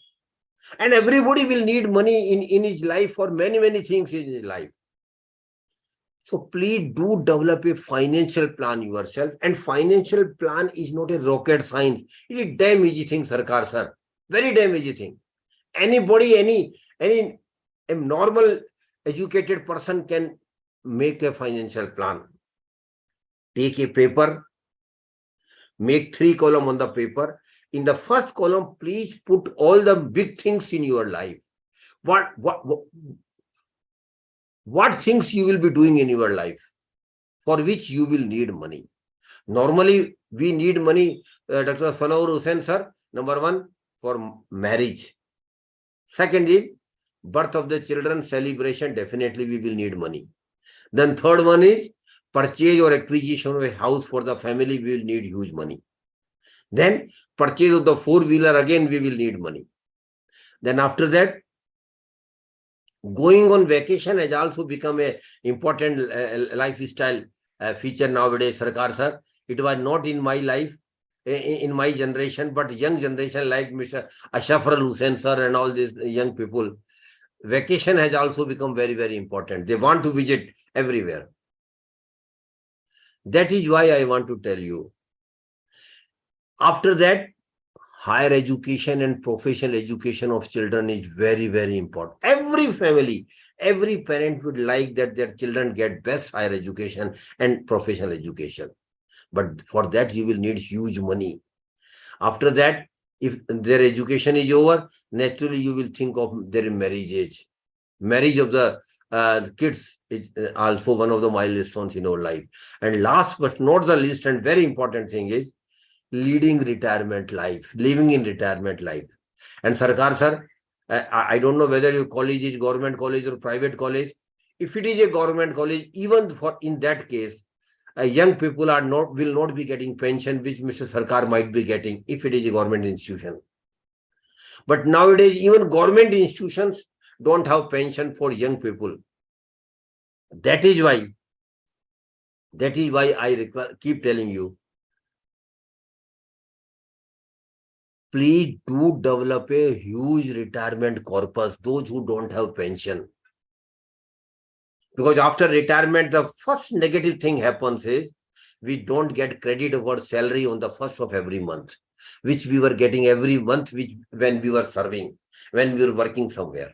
And everybody will need money in his life for many things in his life. So please do develop a financial plan yourself. And financial plan is not a rocket science. It is a damn easy thing, Sarkar sir. Very damn easy thing. Anybody, any normal educated person can make a financial plan. Take a paper, make 3 columns on the paper. In the first column, please put all the big things in your life. What things you will be doing in your life for which you will need money. Normally, we need money, Dr. Sanowar Hussain sir, number 1, for marriage. Second is birth of the children, celebration, definitely we will need money. Then third one is purchase or acquisition of a house for the family, we will need huge money. Then purchase of the 4-wheeler, again we will need money. Then after that, going on vacation has also become an important lifestyle feature nowadays, Sarkar sir. It was not in my life, in my generation, but young generation like Mr. Ashrafur Hussain sir and all these young people, vacation has also become very important. They want to visit everywhere. That is why I want to tell you. After that, higher education and professional education of children is very important. Every family, every parent would like that their children get best higher education and professional education. But for that, you will need huge money. After that, if their education is over, naturally you will think of their marriage age. Marriage of the kids is also one of the milestones in our life. And last but not the least and very important thing is leading retirement life, living in retirement life. And Sarkar sir, I don't know whether your college is government college or private college. If it is a government college, even for in that case, young people will not be getting pension, which Mr. Sarkar might be getting if it is a government institution. But nowadays, even government institutions don't have pension for young people. That is why I keep telling you, please do develop a huge retirement corpus, those who don't have pension. Because after retirement, the first negative thing happens is we don't get credit of our salary on the first of every month, which we were getting every month, when we were serving, when we were working somewhere.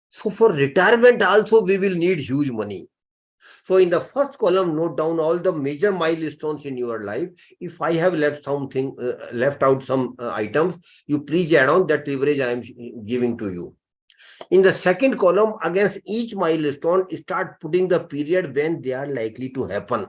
So for retirement also, we will need huge money. So in the first column, note down all the major milestones in your life. If I have left out some items, you please add on that leverage I am giving to you. In the second column, against each milestone, start putting the period when they are likely to happen.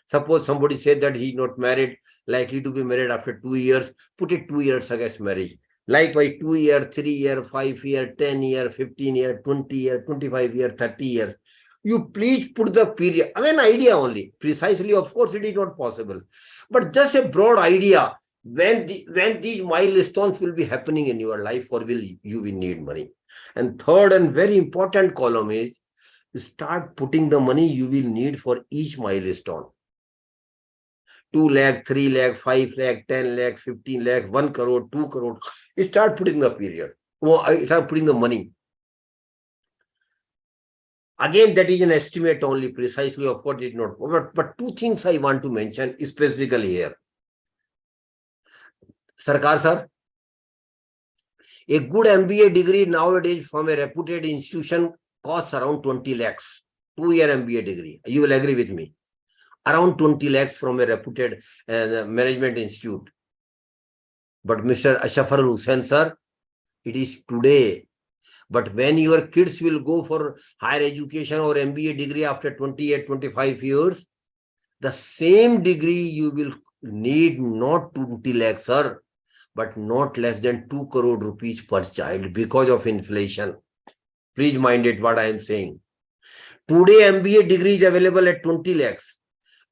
Suppose somebody said that he is not married, likely to be married after 2 years, put it 2 years against marriage. Likewise, 2 year, 3 year, 5 year, 10 year, 15 year, 20 year, 25 year, 30 years. You please put the period. Again, idea only. Precisely, of course, it is not possible. But just a broad idea when these milestones will be happening in your life, or you will need money. And third and very important column is start putting the money you will need for each milestone. 2 lakh, 3 lakh, 5 lakh, 10 lakh, 15 lakh, 1 crore, 2 crore. Start putting the period. Start putting the money. Again, that is an estimate only, precisely of what it not. But two things I want to mention specifically here. Sarkar sir, a good MBA degree nowadays from a reputed institution costs around 20 lakhs. 2-year MBA degree. You will agree with me. Around 20 lakhs from a reputed management institute. But Mr. Ashafar Hussain sir, it is today. But when your kids will go for higher education or MBA degree after 28, 25 years, the same degree you will need not 20 lakhs, sir, but not less than 2 crore rupees per child because of inflation. Please mind it what I am saying. Today, MBA degree is available at 20 lakhs.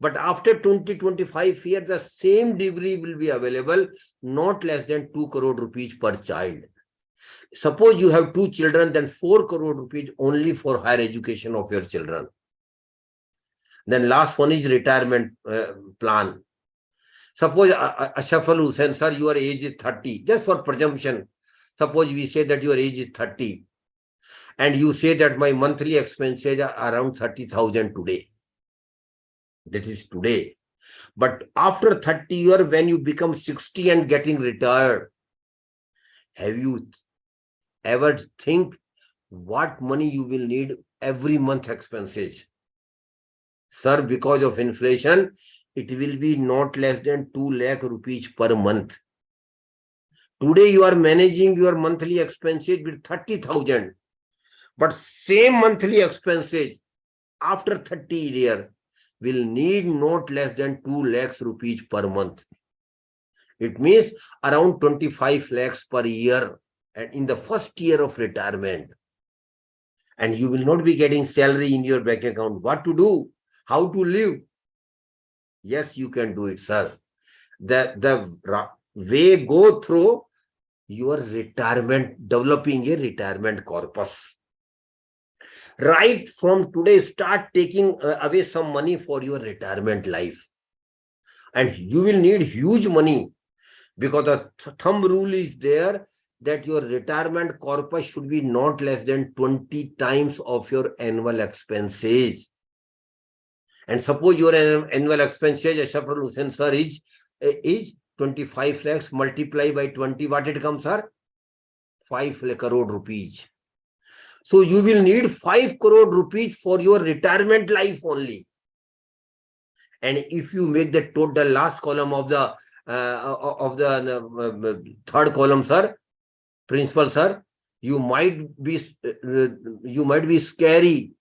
But after 20-25 years, the same degree will be available not less than 2 crore rupees per child. Suppose you have 2 children, then 4 crore rupees only for higher education of your children. Then last one is retirement plan. Suppose Ashafal Hussain sir, your age is 30. Just for presumption, suppose we say that your age is 30. And you say that my monthly expenses are around 30,000 today. That is today. But after 30 years, when you become 60 and getting retired, have you ever think what money you will need every month expenses? Sir, because of inflation, it will be not less than 2 lakh rupees per month. Today you are managing your monthly expenses with 30,000. But same monthly expenses after 30 years will need not less than 2 lakhs rupees per month. It means around 25 lakhs per year and in the first year of retirement. And you will not be getting salary in your bank account. What to do? How to live? Yes, you can do it, sir. The way go through your retirement, developing a retirement corpus. Right from today, start taking away some money for your retirement life. And you will need huge money because the thumb rule is there that your retirement corpus should be not less than 20 times of your annual expenses. And suppose your annual expenses, Ashafar Hussain sir, is 25 lakhs, multiply by 20, what it comes, sir? 5 crore rupees. So you will need 5 crore rupees for your retirement life only. And if you make the total last column of the third column, sir, principal sir, you might be scary.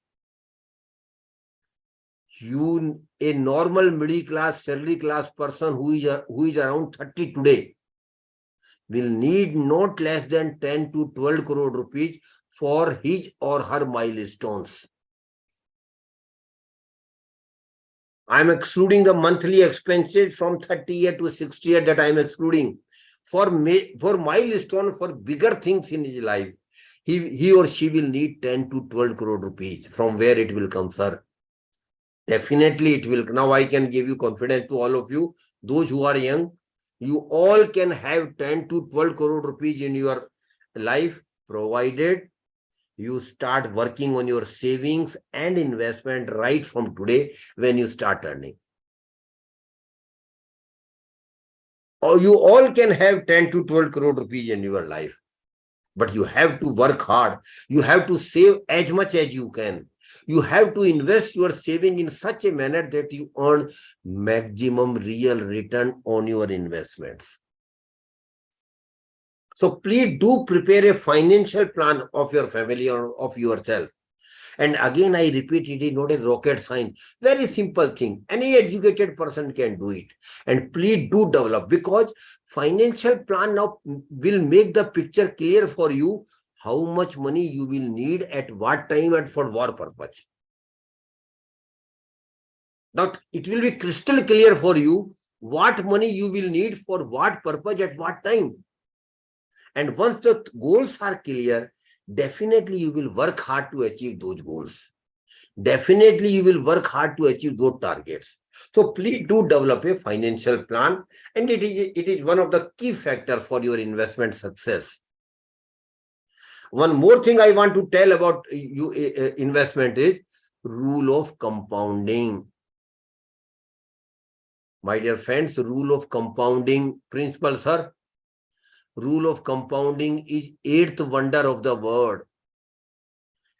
A normal middle class, salary class person who is around 30 today will need not less than 10 to 12 crore rupees for his or her milestones. I'm excluding the monthly expenses from 30 year to 60 year that I'm excluding. For milestone, for bigger things in his life, he or she will need 10 to 12 crore rupees. From where it will come, sir? Definitely it will. Now I can give you confidence to all of you. Those who are young, you all can have 10 to 12 crore rupees in your life, provided you start working on your savings and investment right from today when you start earning. Or you all can have 10 to 12 crore rupees in your life. But you have to work hard. You have to save as much as you can. You have to invest your saving in such a manner that you earn maximum real return on your investments. So please do prepare a financial plan of your family or of yourself. And again, I repeat, it is not a rocket science. Very simple thing. Any educated person can do it. And please do develop, because financial plan now will make the picture clear for you how much money you will need at what time and for what purpose. Now, it will be crystal clear for you what money you will need for what purpose at what time. And once the goals are clear, definitely you will work hard to achieve those goals. Definitely you will work hard to achieve those targets. So please do develop a financial plan, and it is one of the key factors for your investment success. One more thing I want to tell about you investment is rule of compounding. My dear friends, rule of compounding principle, sir. Rule of compounding is 8th wonder of the world.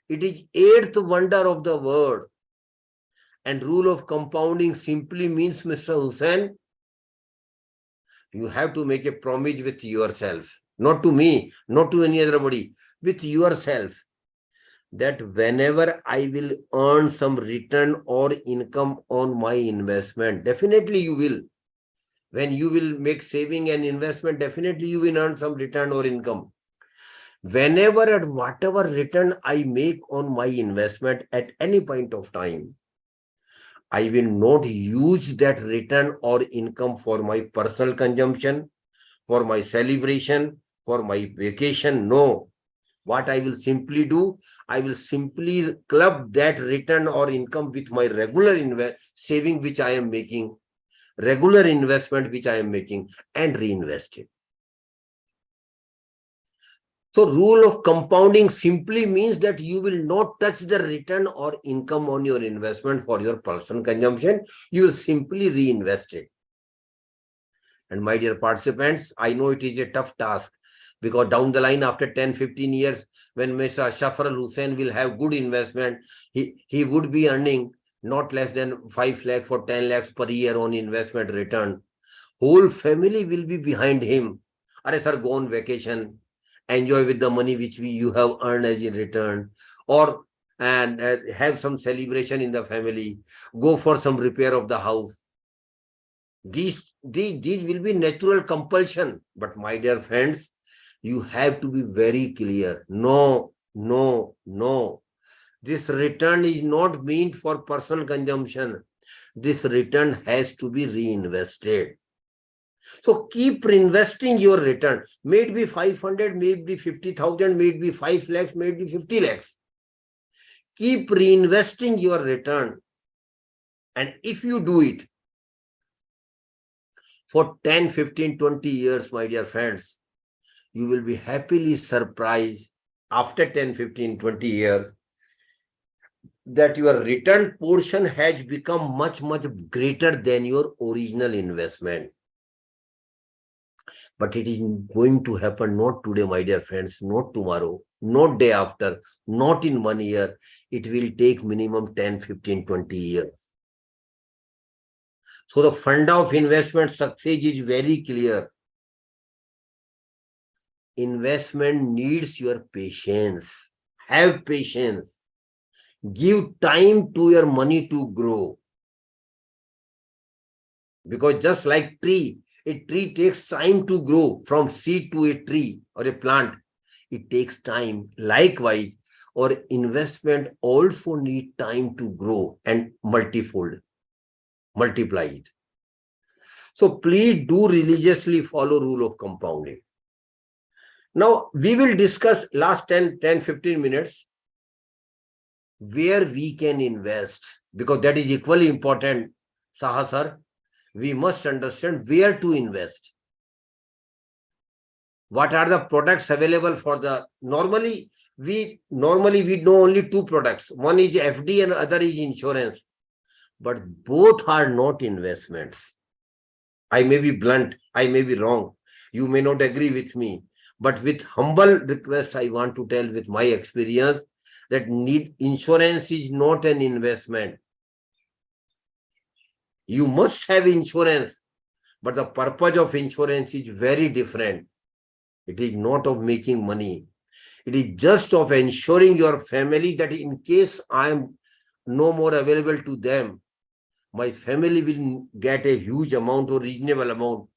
It is 8th wonder of the world. And rule of compounding simply means, Mr. Hussain, you have to make a promise with yourself, not to me, not to any other body, with yourself, that whenever I will earn some return or income on my investment, definitely you will. When you will make saving and investment, definitely you will earn some return or income. Whenever and whatever return I make on my investment at any point of time, I will not use that return or income for my personal consumption, for my celebration, for my vacation. No. What I will simply do, I will simply club that return or income with my regular saving which I am making, regular investment which I am making, and reinvest it. So rule of compounding simply means that you will not touch the return or income on your investment for your personal consumption. You will simply reinvest it. And my dear participants, I know it is a tough task, because down the line, after 10-15 years, when Mr. Shafar Hussain will have good investment, he would be earning not less than 5 lakhs or 10 lakhs per year on investment return. Whole family will be behind him. Are sir, go on vacation, enjoy with the money which you have earned as in return, or have some celebration in the family, go for some repair of the house. These will be natural compulsion. But my dear friends, you have to be very clear. No, no, no. This return is not meant for personal consumption. This return has to be reinvested. So keep reinvesting your return. May it be 500, may it be 50,000, may it be 5 lakhs, may it be 50 lakhs. Keep reinvesting your return. And if you do it for 10, 15, 20 years, my dear friends, you will be happily surprised after 10, 15, 20 years that your return portion has become much, much greater than your original investment. But it is going to happen not today, my dear friends, not tomorrow, not day after, not in 1 year. It will take minimum 10, 15, 20 years. So the fund of investment success is very clear. Investment needs your patience. Have patience. Give time to your money to grow. Because just like a tree takes time to grow from seed to a tree or a plant. It takes time. Likewise, our investment also need time to grow and multifold. multiply it. So please do religiously follow rule of compounding. Now we will discuss last 10-15 minutes where we can invest, because that is equally important, Saha sir. We must understand where to invest. What are the products available for the, normally we know only two products. One is FD and other is insurance. But both are not investments. I may be blunt, I may be wrong. You may not agree with me. But with humble request, I want to tell with my experience that insurance is not an investment. You must have insurance, but the purpose of insurance is very different. It is not of making money. It is just of ensuring your family that in case I am no more available to them, my family will get a huge amount or reasonable amount,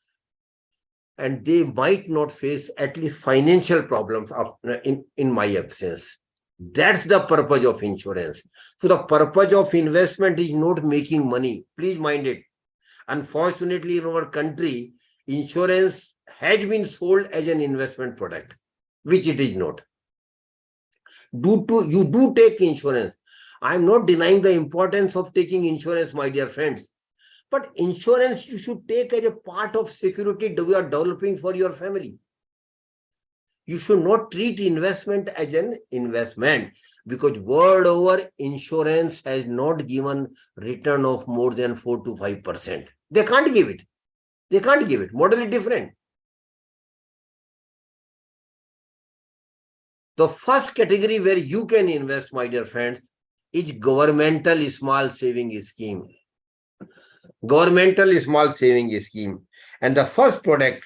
and they might not face at least financial problems in my absence. That's the purpose of insurance. So the purpose of investment is not making money. Please mind it. Unfortunately, in our country, insurance has been sold as an investment product, which it is not. You do take insurance. I'm not denying the importance of taking insurance, my dear friends. But insurance you should take as a part of security you are developing for your family. You should not treat investment as an investment, because world over insurance has not given return of more than 4 to 5%. They can't give it. They can't give it. Model is different. The first category where you can invest, my dear friends, is governmental small saving scheme. Governmental small saving scheme. And the first product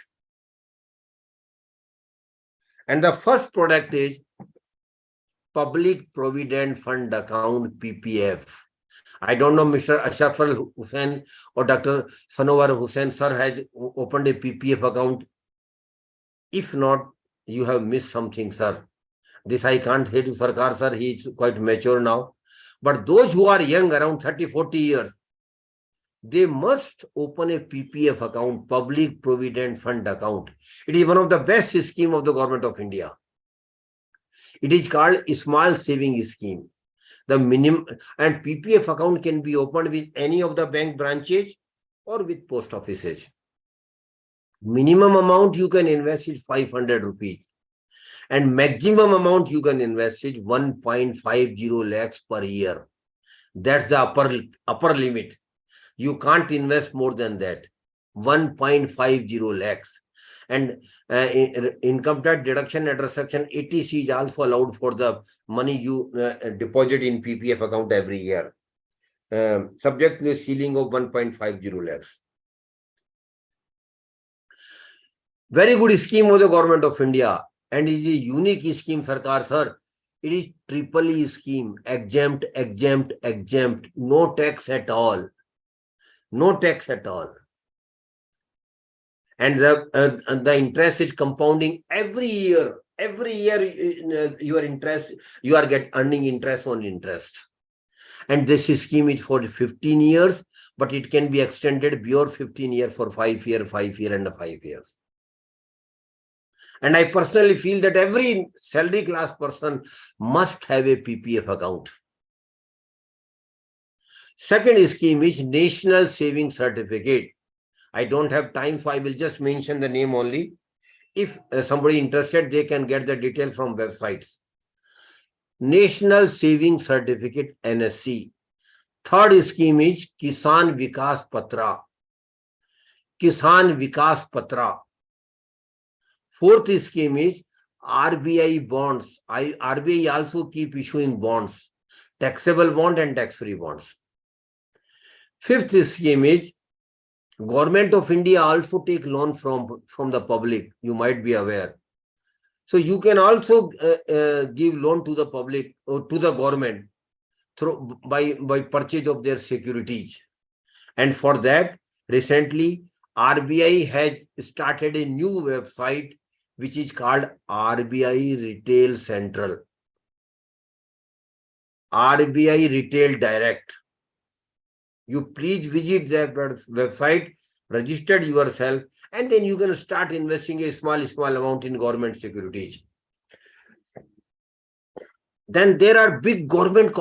is Public Provident Fund Account, PPF. I don't know Mr. Ashraf Hussain or Dr. Sanowar Hussain sir has opened a PPF account. If not, you have missed something, sir. This I can't hate Sarkar sir, he is quite mature now. But those who are young, around 30-40 years, they must open a PPF account, Public Provident Fund Account. It is one of the best scheme of the Government of India. It is called Small Saving Scheme. The minimum and PPF account can be opened with any of the bank branches or with post offices. Minimum amount you can invest is 500 rupees. And maximum amount you can invest is 1.50 lakhs per year. That's the upper limit. You can't invest more than that. 1.50 lakhs. And income tax deduction under section 80C is also allowed for the money you deposit in PPF account every year, subject to a ceiling of 1.50 lakhs. Very good scheme of the Government of India, and it is a unique scheme, Sarkar sir. It is triple E scheme, exempt, exempt, exempt, no tax at all. No tax at all. And the interest is compounding every year. Every year, your interest, you are earning interest on interest. And this scheme is for 15 years, but it can be extended beyond 15 years for 5 years, 5 years, and 5 years. And I personally feel that every salary class person must have a PPF account. Second scheme is National Saving Certificate. I don't have time, so I will just mention the name only. If somebody interested, they can get the detail from websites. National Saving Certificate, NSC. Third scheme is Kisan Vikas Patra. Kisan Vikas Patra. Fourth scheme is RBI bonds. RBI also keep issuing bonds, taxable bond and tax-free bonds. Fifth scheme is Government of India also take loan from the public. You might be aware. So you can also give loan to the public or to the government through by purchase of their securities. And for that, recently RBI has started a new website which is called RBI Retail Central, RBI Retail Direct. You please visit their website, register yourself, and then you can start investing a small amount in government securities. Then there are big government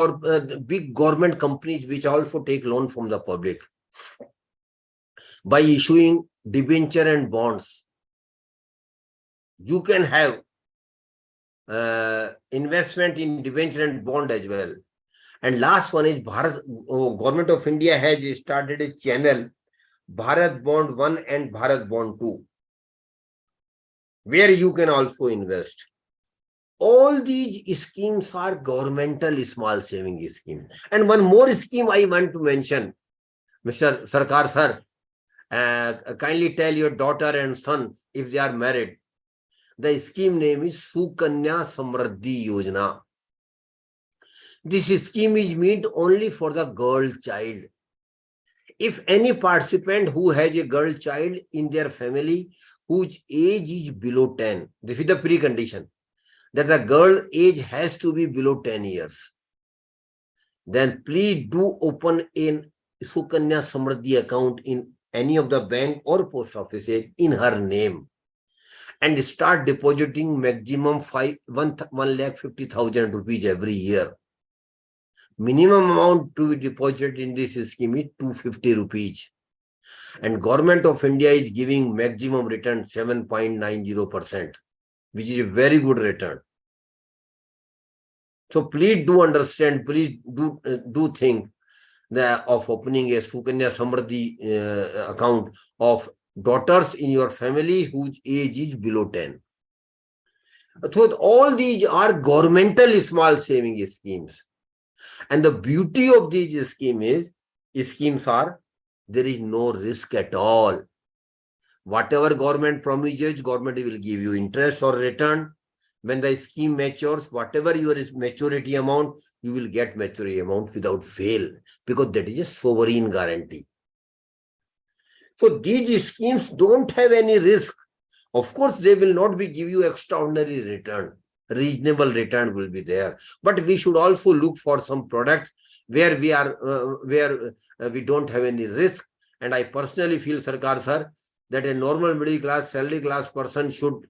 companies which also take loan from the public by issuing debenture and bonds. You can have investment in debenture and bond as well. And last one is Government of India has started a channel, Bharat Bond 1 and Bharat Bond 2, where you can also invest. All these schemes are governmental small saving schemes. And one more scheme I want to mention, Mr. Sarkar sir, kindly tell your daughter and son if they are married. The scheme name is Sukanya Samriddhi Yojana. This scheme is meant only for the girl child. If any participant who has a girl child in their family whose age is below 10, this is the precondition, that the girl age has to be below 10 years. Then please do open a Sukanya Samriddhi account in any of the bank or post offices in her name and start depositing maximum 1,50,000 rupees every year. Minimum amount to be deposited in this scheme is 250 rupees. And Government of India is giving maximum return 7.90%, which is a very good return. So please do understand, please do think of opening a Sukanya Samriddhi account of daughters in your family whose age is below 10. So all these are governmental small saving schemes. And the beauty of these schemes are there is no risk at all. Whatever government promises, government will give you interest or return. When the scheme matures, whatever your maturity amount, you will get maturity amount without fail, because that is a sovereign guarantee. So these schemes don't have any risk. Of course, they will not be give you extraordinary return. Reasonable return will be there. But we should also look for some products where we don't have any risk. And I personally feel, Sarkar sir, that a normal middle class, salary class person should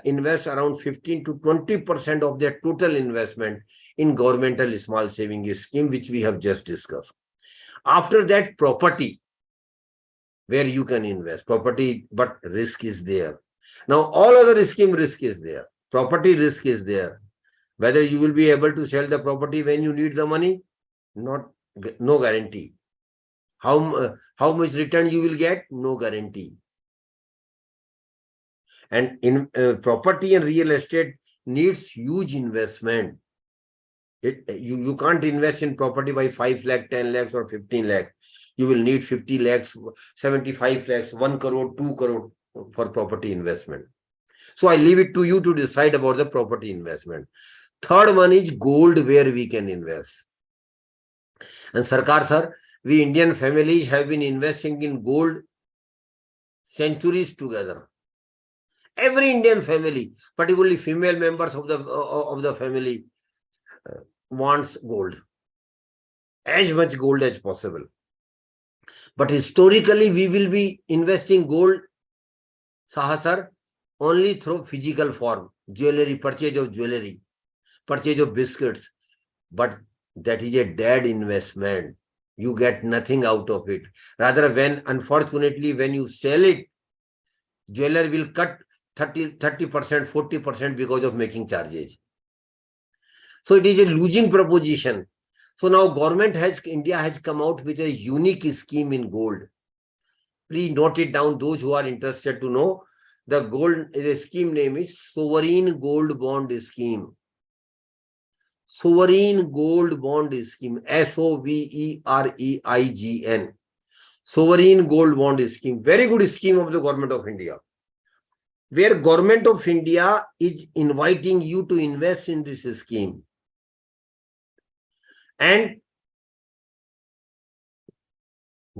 invest around 15 to 20% of their total investment in governmental small savings scheme, which we have just discussed. After that, property, where you can invest. Property, but risk is there. Now, all other scheme risk is there. Property risk is there. Whether you will be able to sell the property when you need the money, no guarantee. How much return you will get, no guarantee. And in property and real estate needs huge investment. You can't invest in property by 5 lakh, 10 lakhs or 15 lakh. You will need 50 lakhs, 75 lakhs, 1 crore, 2 crore for property investment. So I leave it to you to decide about the property investment. Third one is gold, where we can invest. And Sarkar sir, we Indian families have been investing in gold centuries together. Every Indian family, particularly female members of the family, wants gold. As much gold as possible. But historically, we will be investing gold, Saha sir, only through physical form, jewelry, purchase of jewelry, purchase of biscuits. But that is a dead investment. You get nothing out of it. Rather, unfortunately, when you sell it, jeweler will cut 30%, 40% because of making charges. So it is a losing proposition. So now India has come out with a unique scheme in gold. Please note it down, those who are interested to know. The scheme name is Sovereign Gold Bond Scheme. Sovereign Gold Bond Scheme, SOVEREIGN. Sovereign Gold Bond Scheme. Very good scheme of the Government of India, where Government of India is inviting you to invest in this scheme. And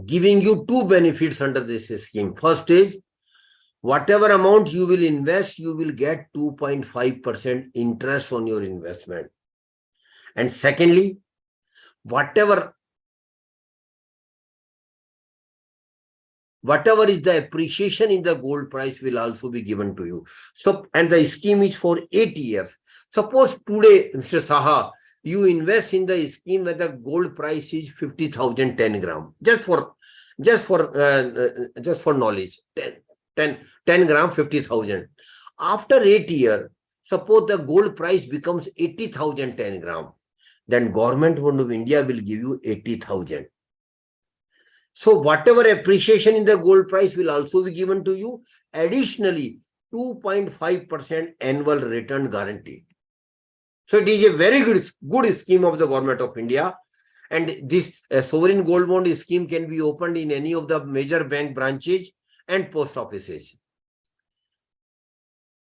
giving you two benefits under this scheme. First is, whatever amount you will invest, you will get 2.5% interest on your investment. And secondly, whatever whatever is the appreciation in the gold price will also be given to you. So, and the scheme is for 8 years. Suppose today, Mr. Saha, you invest in the scheme where the gold price is 50,000 10 gram, just for knowledge, 10 gram 50,000. After 8 years, suppose the gold price becomes 80,000 10 gram, then government of India will give you 80,000. So whatever appreciation in the gold price will also be given to you. Additionally, 2.5% annual return guarantee. So it is a very good scheme of the government of India. And this sovereign gold bond scheme can be opened in any of the major bank branches and post offices.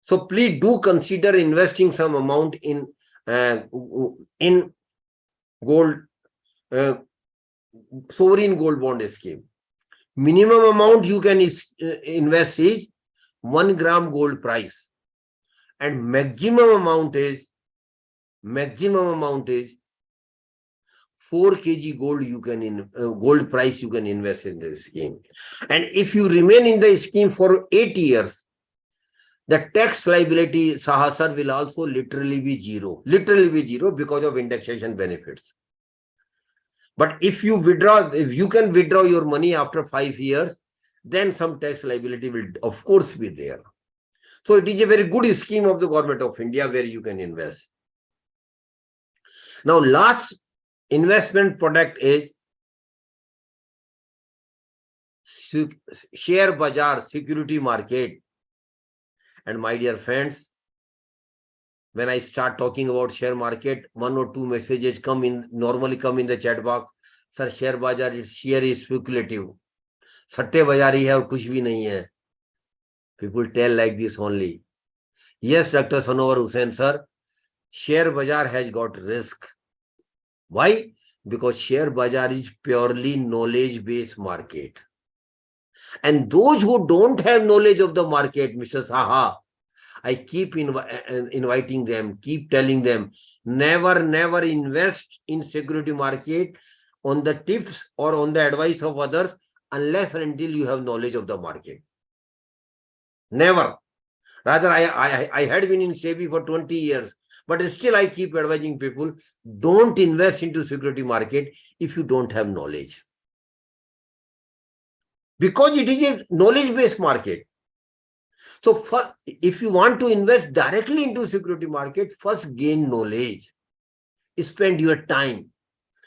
So please do consider investing some amount in gold, sovereign gold bond scheme. Minimum amount you can invest is 1 gram gold price, and maximum amount is 4 kg gold you can gold price you can invest in the scheme. And if you remain in the scheme for 8 years, the tax liability, Saha sir, will also literally be zero because of indexation benefits. But if you can withdraw your money after 5 years, then some tax liability will of course be there. So it is a very good scheme of the government of India where you can invest. Now, last investment product is share bazaar, security market. And my dear friends, when I start talking about share market, 1 or 2 messages normally come in the chat box. Sir, share bazaar, its share is speculative. Satte bazari hai aur kuch bhi nahi hai. People tell like this only. Yes, Dr. Sanovar Hussain sir, share bazaar has got risk. Why? Because share bazaar is purely knowledge-based market. And those who don't have knowledge of the market, Mr. Saha, I keep inviting them, keep telling them, never invest in security market on the tips or on the advice of others unless and until you have knowledge of the market. Never. Rather, I had been in SEBI for 20 years, but still I keep advising people, don't invest into security market if you don't have knowledge. Because it is a knowledge-based market. So if you want to invest directly into security market, first gain knowledge. Spend your time.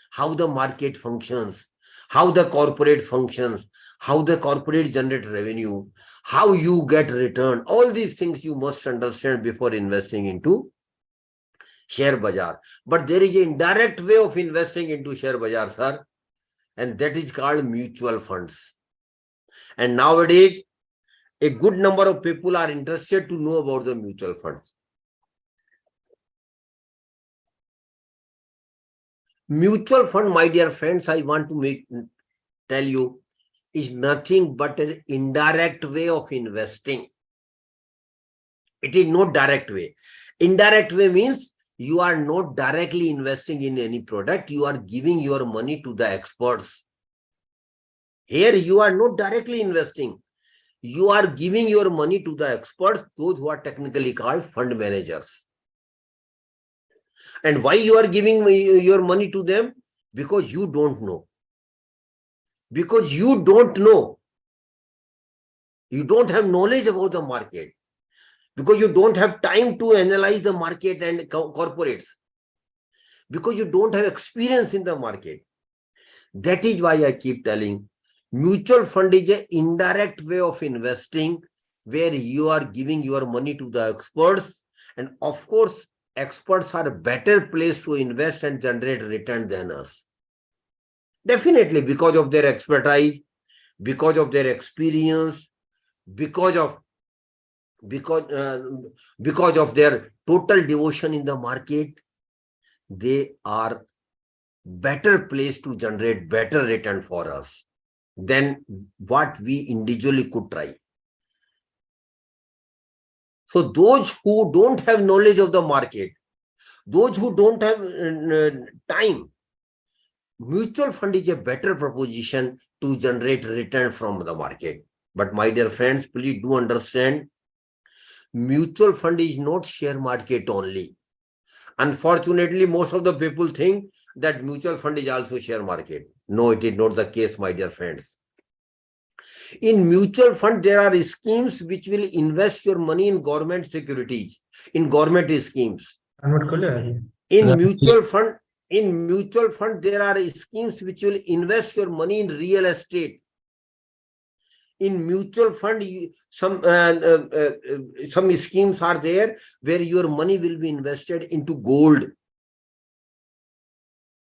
How the market functions, how the corporate functions, how the corporate generate revenue, how you get return. All these things you must understand before investing into share bazaar. But there is an indirect way of investing into share bazaar, sir, and that is called mutual funds. And nowadays, a good number of people are interested to know about the mutual funds. Mutual fund, my dear friends, I want to tell you, is nothing but an indirect way of investing. It is not direct way. Indirect way means you are not directly investing in any product. You are giving your money to the experts. Here you are not directly investing. You are giving your money to the experts, those who are technically called fund managers. And why you are giving your money to them? Because you don't know. Because you don't know. You don't have knowledge about the market. Because you don't have time to analyze the market and corporates. Because you don't have experience in the market. That is why I keep telling, mutual fund is an indirect way of investing where you are giving your money to the experts. And of course, experts are a better place to invest and generate return than us. Definitely because of their expertise, because of their experience, because of their total devotion in the market, they are better place to generate better return for us than what we individually could try. So those who don't have knowledge of the market, those who don't have time, mutual fund is a better proposition to generate return from the market. But my dear friends, please do understand, mutual fund is not share market only. Unfortunately, most of the people think that mutual fund is also share market. No, it is not the case, my dear friends. In mutual fund, there are schemes which will invest your money in government securities, in government schemes. In mutual fund, there are schemes which will invest your money in real estate. In mutual fund, some schemes are there where your money will be invested into gold.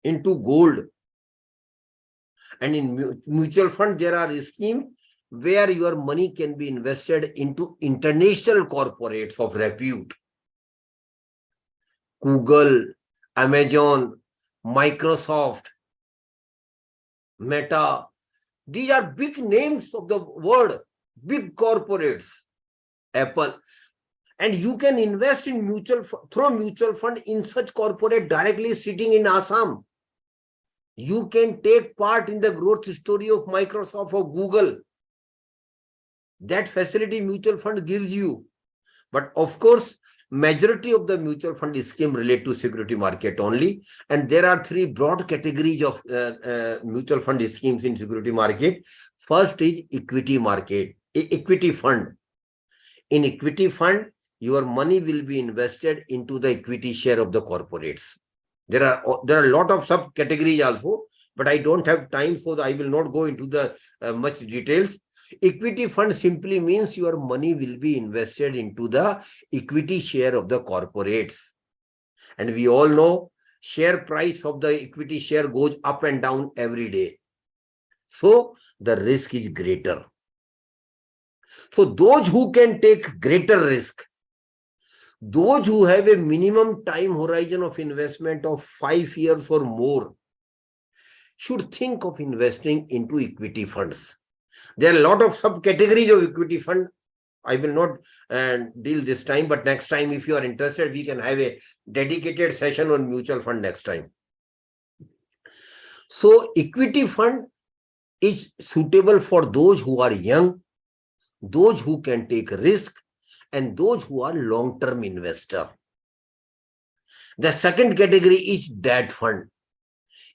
And in mutual fund, there are schemes where your money can be invested into international corporates of repute. Google, Amazon, Microsoft, Meta. These are big names of the world, big corporates, Apple. And you can invest in through mutual fund in such corporate directly sitting in Assam. You can take part in the growth story of Microsoft or Google. That facility mutual fund gives you. But of course, majority of the mutual fund scheme relate to security market only. And there are three broad categories of mutual fund schemes in security market. First is equity market, equity fund. In equity fund, your money will be invested into the equity share of the corporates. There are a lot of subcategories also, but I don't have time, so I will not go into the much details. Equity fund simply means your money will be invested into the equity share of the corporates. And we all know share price of the equity share goes up and down every day. So the risk is greater. So those who can take greater risk, those who have a minimum time horizon of investment of 5 years or more, should think of investing into equity funds. There are a lot of subcategories of equity fund. I will not deal this time, but next time, if you are interested, we can have a dedicated session on mutual fund next time. So equity fund is suitable for those who are young, those who can take risk, and those who are long-term investor. The second category is debt fund.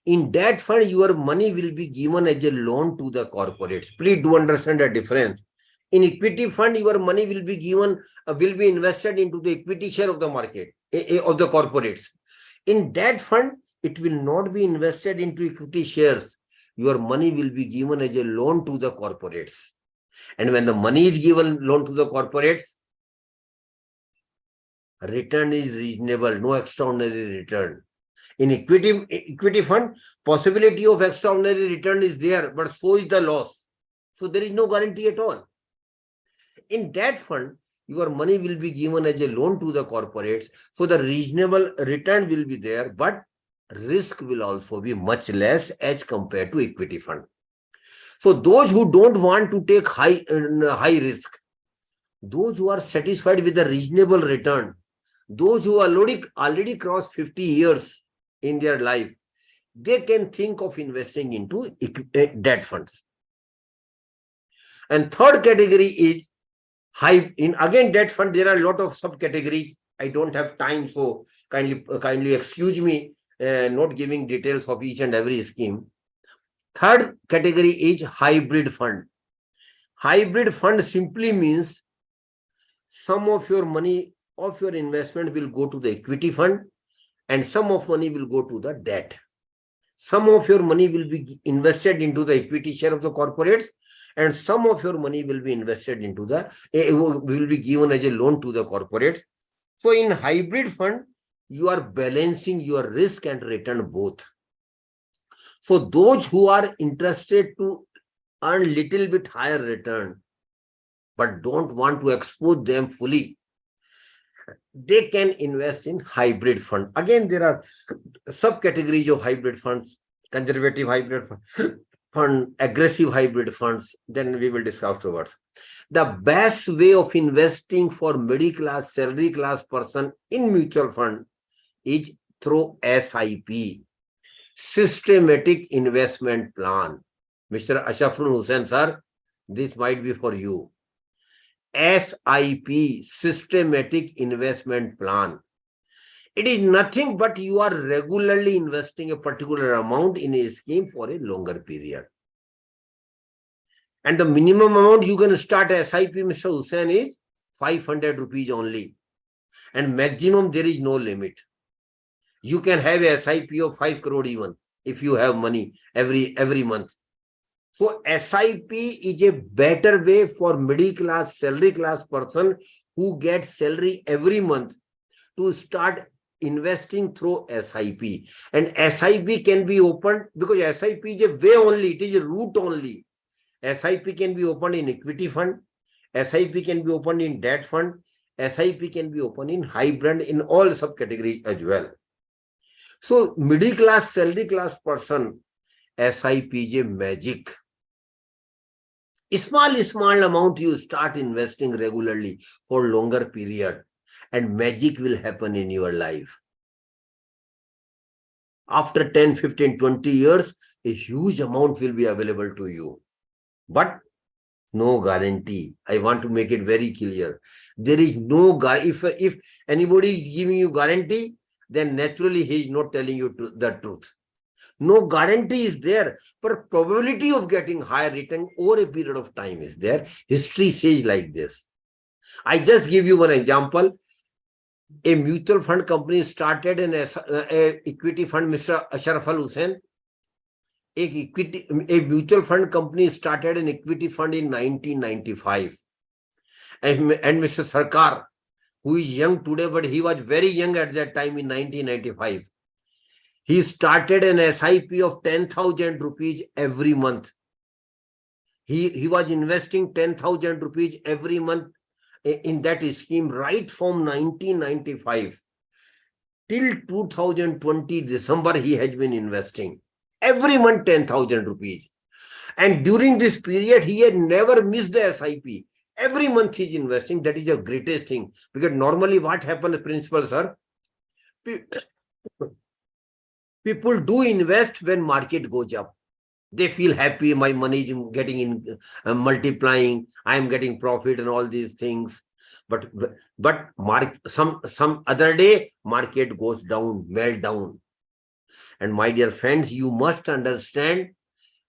In debt fund, your money will be given as a loan to the corporates. Please do understand the difference. In equity fund, your money will be given, will be invested into the equity share of the market, of the corporates. In debt fund, it will not be invested into equity shares. Your money will be given as a loan to the corporates. And when the money is given loan to the corporates, return is reasonable, no extraordinary return. In equity fund, possibility of extraordinary return is there, but so is the loss. So there is no guarantee at all. In debt fund, your money will be given as a loan to the corporates. So the reasonable return will be there, but risk will also be much less as compared to equity fund. So those who don't want to take high risk, those who are satisfied with the reasonable return, those who already crossed 50 years in their life, they can think of investing into debt funds. And third category is again debt fund. There are a lot of subcategories. I don't have time, so kindly excuse me not giving details of each and every scheme. Third category is hybrid fund. Hybrid fund simply means some of your money of your investment will go to the equity fund and some of money will go to the debt. Some of your money will be invested into the equity share of the corporates and some of your money will be invested into will be given as a loan to the corporate. So in hybrid fund, you are balancing your risk and return both. So those who are interested to earn little bit higher return, but don't want to expose them fully, they can invest in hybrid fund. Again, there are subcategories of hybrid funds: conservative hybrid fund, aggressive hybrid funds. Then we will discuss afterwards. The best way of investing for middle class, salary class person in mutual fund is through SIP, systematic investment plan. Mr. Ashraful Hussain, sir, this might be for you. SIP, systematic investment plan. It is nothing but you are regularly investing a particular amount in a scheme for a longer period. And the minimum amount you can start SIP, Mr. Hussain, is 500 rupees only. And maximum, there is no limit. You can have a SIP of 5 crore even if you have money every month. So SIP is a better way for middle class, salary class person who gets salary every month to start investing through SIP. And SIP can be opened because SIP is a way only, it is a route only. SIP can be opened in equity fund, SIP can be opened in debt fund, SIP can be opened in hybrid, in all subcategories as well. So middle class, salary class person, SIP is a magic. Small amount you start investing regularly for longer period and magic will happen in your life. After 10, 15, 20 years, a huge amount will be available to you. But no guarantee. I want to make it very clear. There is no guarantee. If anybody is giving you guarantee, then naturally he is not telling you the truth. No guarantee is there, but probability of getting higher return over a period of time is there. History says like this. I just give you one example. A mutual fund company started an equity fund, Mr. Ashraful Hussain. A mutual fund company started an equity fund in 1995. And Mr. Sarkar, who is young today, but he was very young at that time in 1995. He started an SIP of 10,000 rupees every month. He was investing 10,000 rupees every month in that scheme right from 1995 till 2020 December. He has been investing every month 10,000 rupees. And during this period, he had never missed the SIP. Every month he's investing. That is the greatest thing. Because normally what happens, principal sir? People do invest when market goes up. They feel happy, my money is getting in, multiplying, I am getting profit and all these things. But some other day, market goes down, melt down. And my dear friends, you must understand,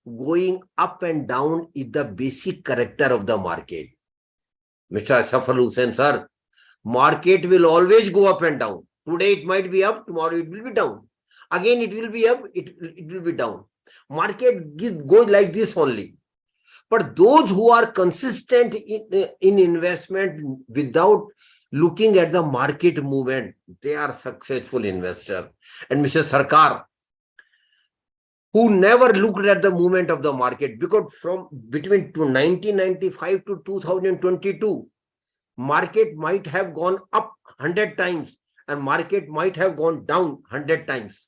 going up and down is the basic character of the market. Mr. Ashraful Hussain, sir, market will always go up and down. Today it might be up, tomorrow it will be down. Again it will be up, it will be down. Market goes like this only. But those who are consistent in investment without looking at the market movement, they are successful investor. And Mr. Sarkar, who never looked at the movement of the market, because from between 1995 to 2022, market might have gone up 100 times and market might have gone down 100 times.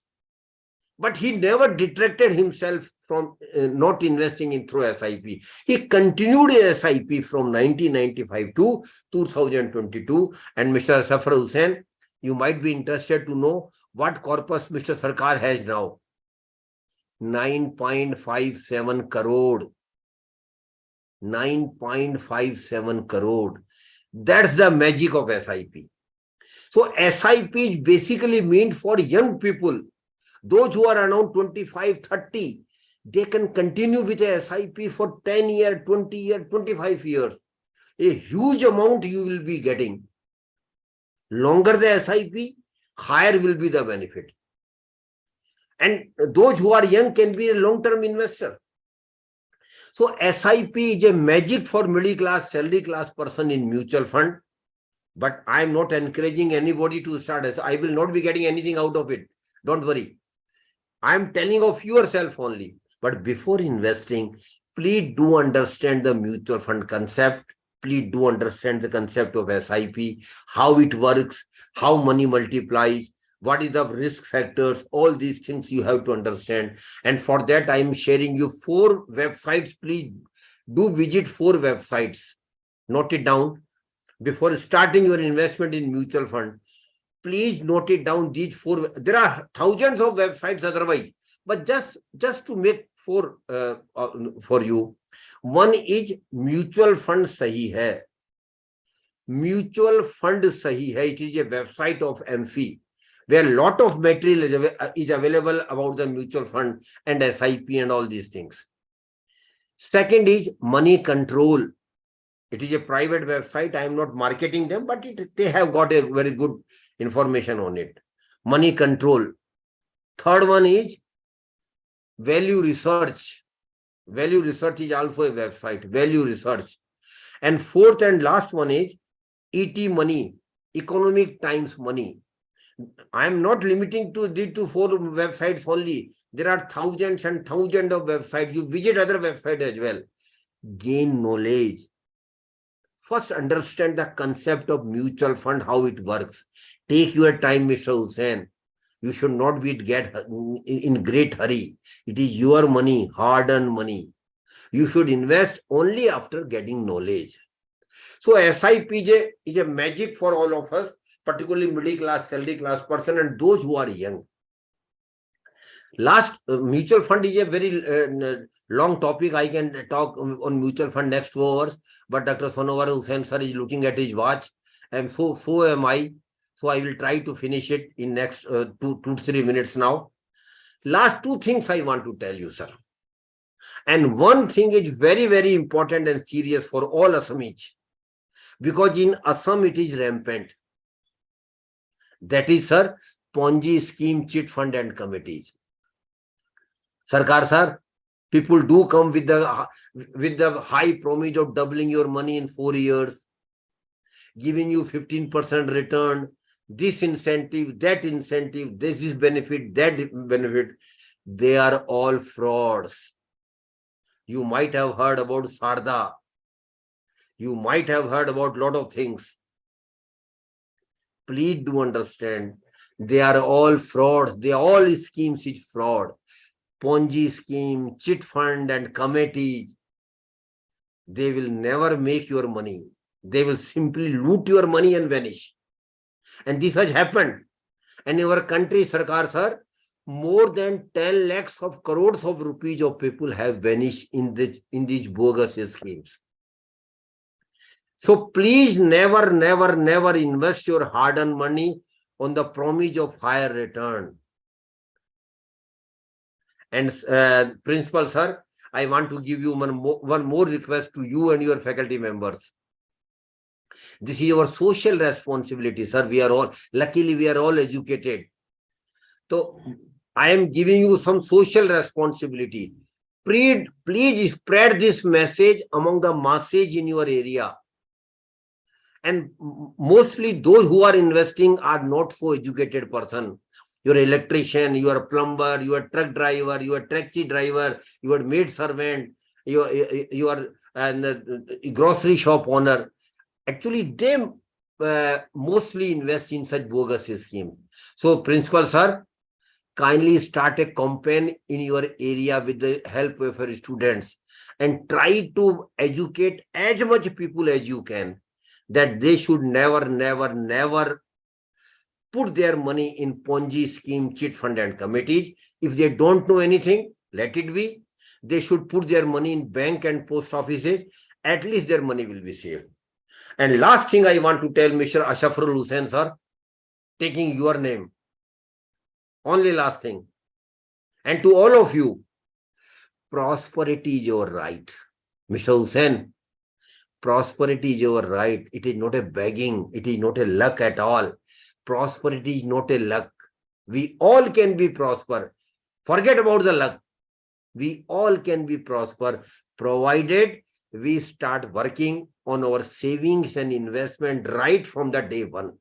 But he never detracted himself from not investing in through SIP. He continued SIP from 1995 to 2022. And Mr. Ashraful Hussain, you might be interested to know what corpus Mr. Sarkar has now. 9.57 crore. 9.57 crore. That's the magic of SIP. So SIP is basically meant for young people. Those who are around 25, 30, they can continue with a SIP for 10 years, 20 years, 25 years. A huge amount you will be getting. Longer the SIP, higher will be the benefit. And those who are young can be a long-term investor. So SIP is a magic for middle class, salary class person in mutual fund. But I am not encouraging anybody to start. I will not be getting anything out of it. Don't worry. I am telling of yourself only. But before investing, please do understand the mutual fund concept. Please do understand the concept of SIP, how it works, how money multiplies, what is the risk factors, all these things you have to understand. And for that, I am sharing you 4 websites. Please do visit 4 websites. Note it down. Before starting your investment in mutual fund, please note it down. These 4, there are thousands of websites otherwise, But just to make for you, one is mutual fund sahi hai. Mutual fund sahi hai. It is a website of Amfi, where a lot of material is available about the mutual fund and SIP and all these things. Second is money control. It is a private website. I am not marketing them, but they have got a very good information on it. Money control. Third one is value research. Value research is also a website. Value research. And fourth and last one is ET money, Economic Times money. I am not limiting to these 4 websites only. There are thousands and thousands of websites. You visit other websites as well. Gain knowledge. First, understand the concept of mutual fund, how it works. Take your time, Mr. Hussain. You should not be in great hurry. It is your money, hard-earned money. You should invest only after getting knowledge. So SIP is a magic for all of us, particularly middle class, salary class person and those who are young. Last, mutual fund is a very long topic. I can talk on mutual fund next 4 hours, but Dr. Sonowar Hussain sir is looking at his watch, and so am I. So I will try to finish it in next 2 to 3 minutes now. Last 2 things I want to tell you, sir. And one thing is very, very important and serious for all Assamese, because in Assam it is rampant. That is, sir, Ponzi scheme, chit fund and committees. Sarkar sir, people do come with the high promise of doubling your money in 4 years, giving you 15% return, this incentive, this is benefit, that benefit. They are all frauds. You might have heard about Sarda. You might have heard about a lot of things. Please do understand, they are all frauds. They are all schemes is fraud. Ponzi scheme, chit fund and committees. They will never make your money. They will simply loot your money and vanish. And this has happened. And in our country, Sarkar sir, more than 10 lakhs of crores of rupees of people have vanished in these bogus schemes. So please never invest your hard-earned money on the promise of higher return. And Principal sir, I want to give you one more request to you and your faculty members. This is your social responsibility, sir. Luckily we are all educated. So I am giving you some social responsibility. Please spread this message among the masses in your area. And mostly those who are investing are not so educated person. You are electrician, you are plumber, you are truck driver, you are taxi driver, you are maid servant, you are a grocery shop owner. Actually, they mostly invest in such bogus scheme. So, Principal sir, kindly start a campaign in your area with the help of your students and try to educate as much people as you can, that they should never put their money in Ponzi scheme, chit fund and committees. If they don't know anything, let it be. They should put their money in bank and post offices. At least their money will be saved. And last thing I want to tell Mr. Ashafrul Hussain sir, taking your name. Only last thing. And to all of you, prosperity is your right. Mr. Hussain, prosperity is your right. It is not a begging. It is not a luck at all. Prosperity is not a luck. We all can be prosper. Forget about the luck. We all can be prosper, provided we start working on our savings and investment right from the day one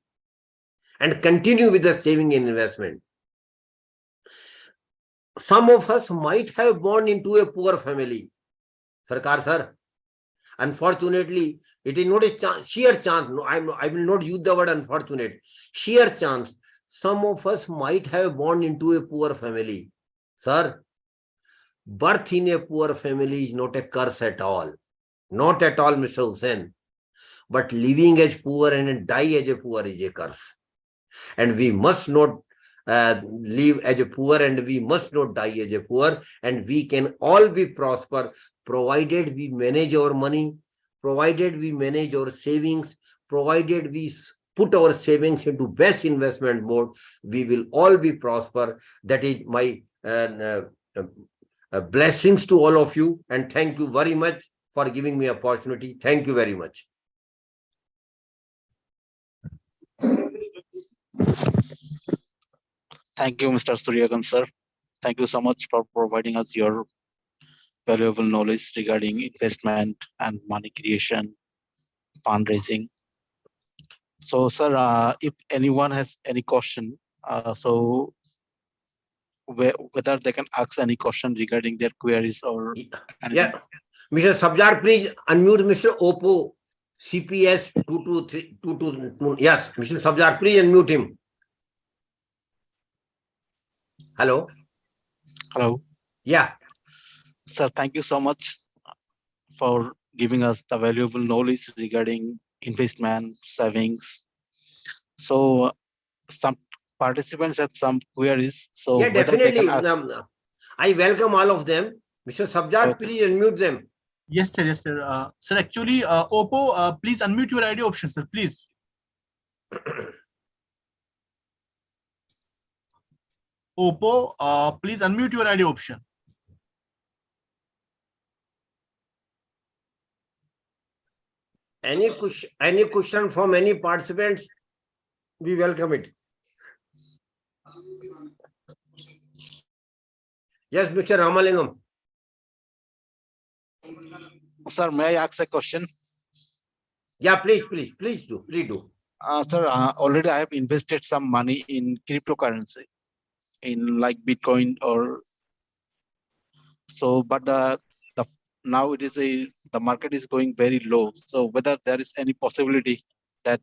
and continue with the saving and investment. Some of us might have born into a poor family. Sarkar sir, unfortunately, it is not a chance, sheer chance. No, I will not use the word unfortunate. Sheer chance. Some of us might have born into a poor family. Sir, birth in a poor family is not a curse at all. Not at all, Mr. Hussain. But living as poor and die as a poor is a curse. And we must not live as a poor, and we must not die as a poor, and we can all be prosper, provided we manage our money, provided we manage our savings, provided we put our savings into best investment mode, we will all be prosper. That is my blessings to all of you, and thank you very much for giving me opportunity. Thank you very much. Thank you, Mr. Suryakan, sir. Thank you so much for providing us your valuable knowledge regarding investment and money creation, fundraising. So, sir, if anyone has any question, so whether they can ask any question regarding their queries or anything. Yeah, Mr. Sabjar, please unmute Mr. Oppo CPS 22322. Yes, Mr. Sabjar, please unmute him. Hello. Hello. Yeah. Sir, thank you so much for giving us the valuable knowledge regarding investment, savings. So some participants have some queries. So Yeah, whether they definitely. can ask. I welcome all of them. Mr. Sabjar, Okay, please unmute them. Yes, sir. Yes, sir. Sir, actually, Oppo, please unmute your ID option, sir. Please. Oppo, please unmute your ID option. Any question from any participants? We welcome it. Yes, Mr. Ramalingam. Sir, may I ask a question? Yeah, please do. Sir, already I have invested some money in cryptocurrency, in like Bitcoin or so, but now it is the market is going very low. So whether there is any possibility that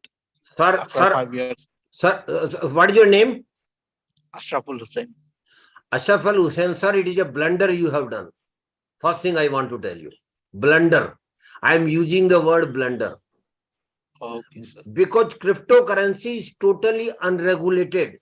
after 5 years. Sir, what is your name? Ashraful Hussain. Ashraful Hussain, sir, it is a blunder you have done. First thing I want to tell you, blunder. I am using the word blunder. Okay, sir. Because cryptocurrency is totally unregulated.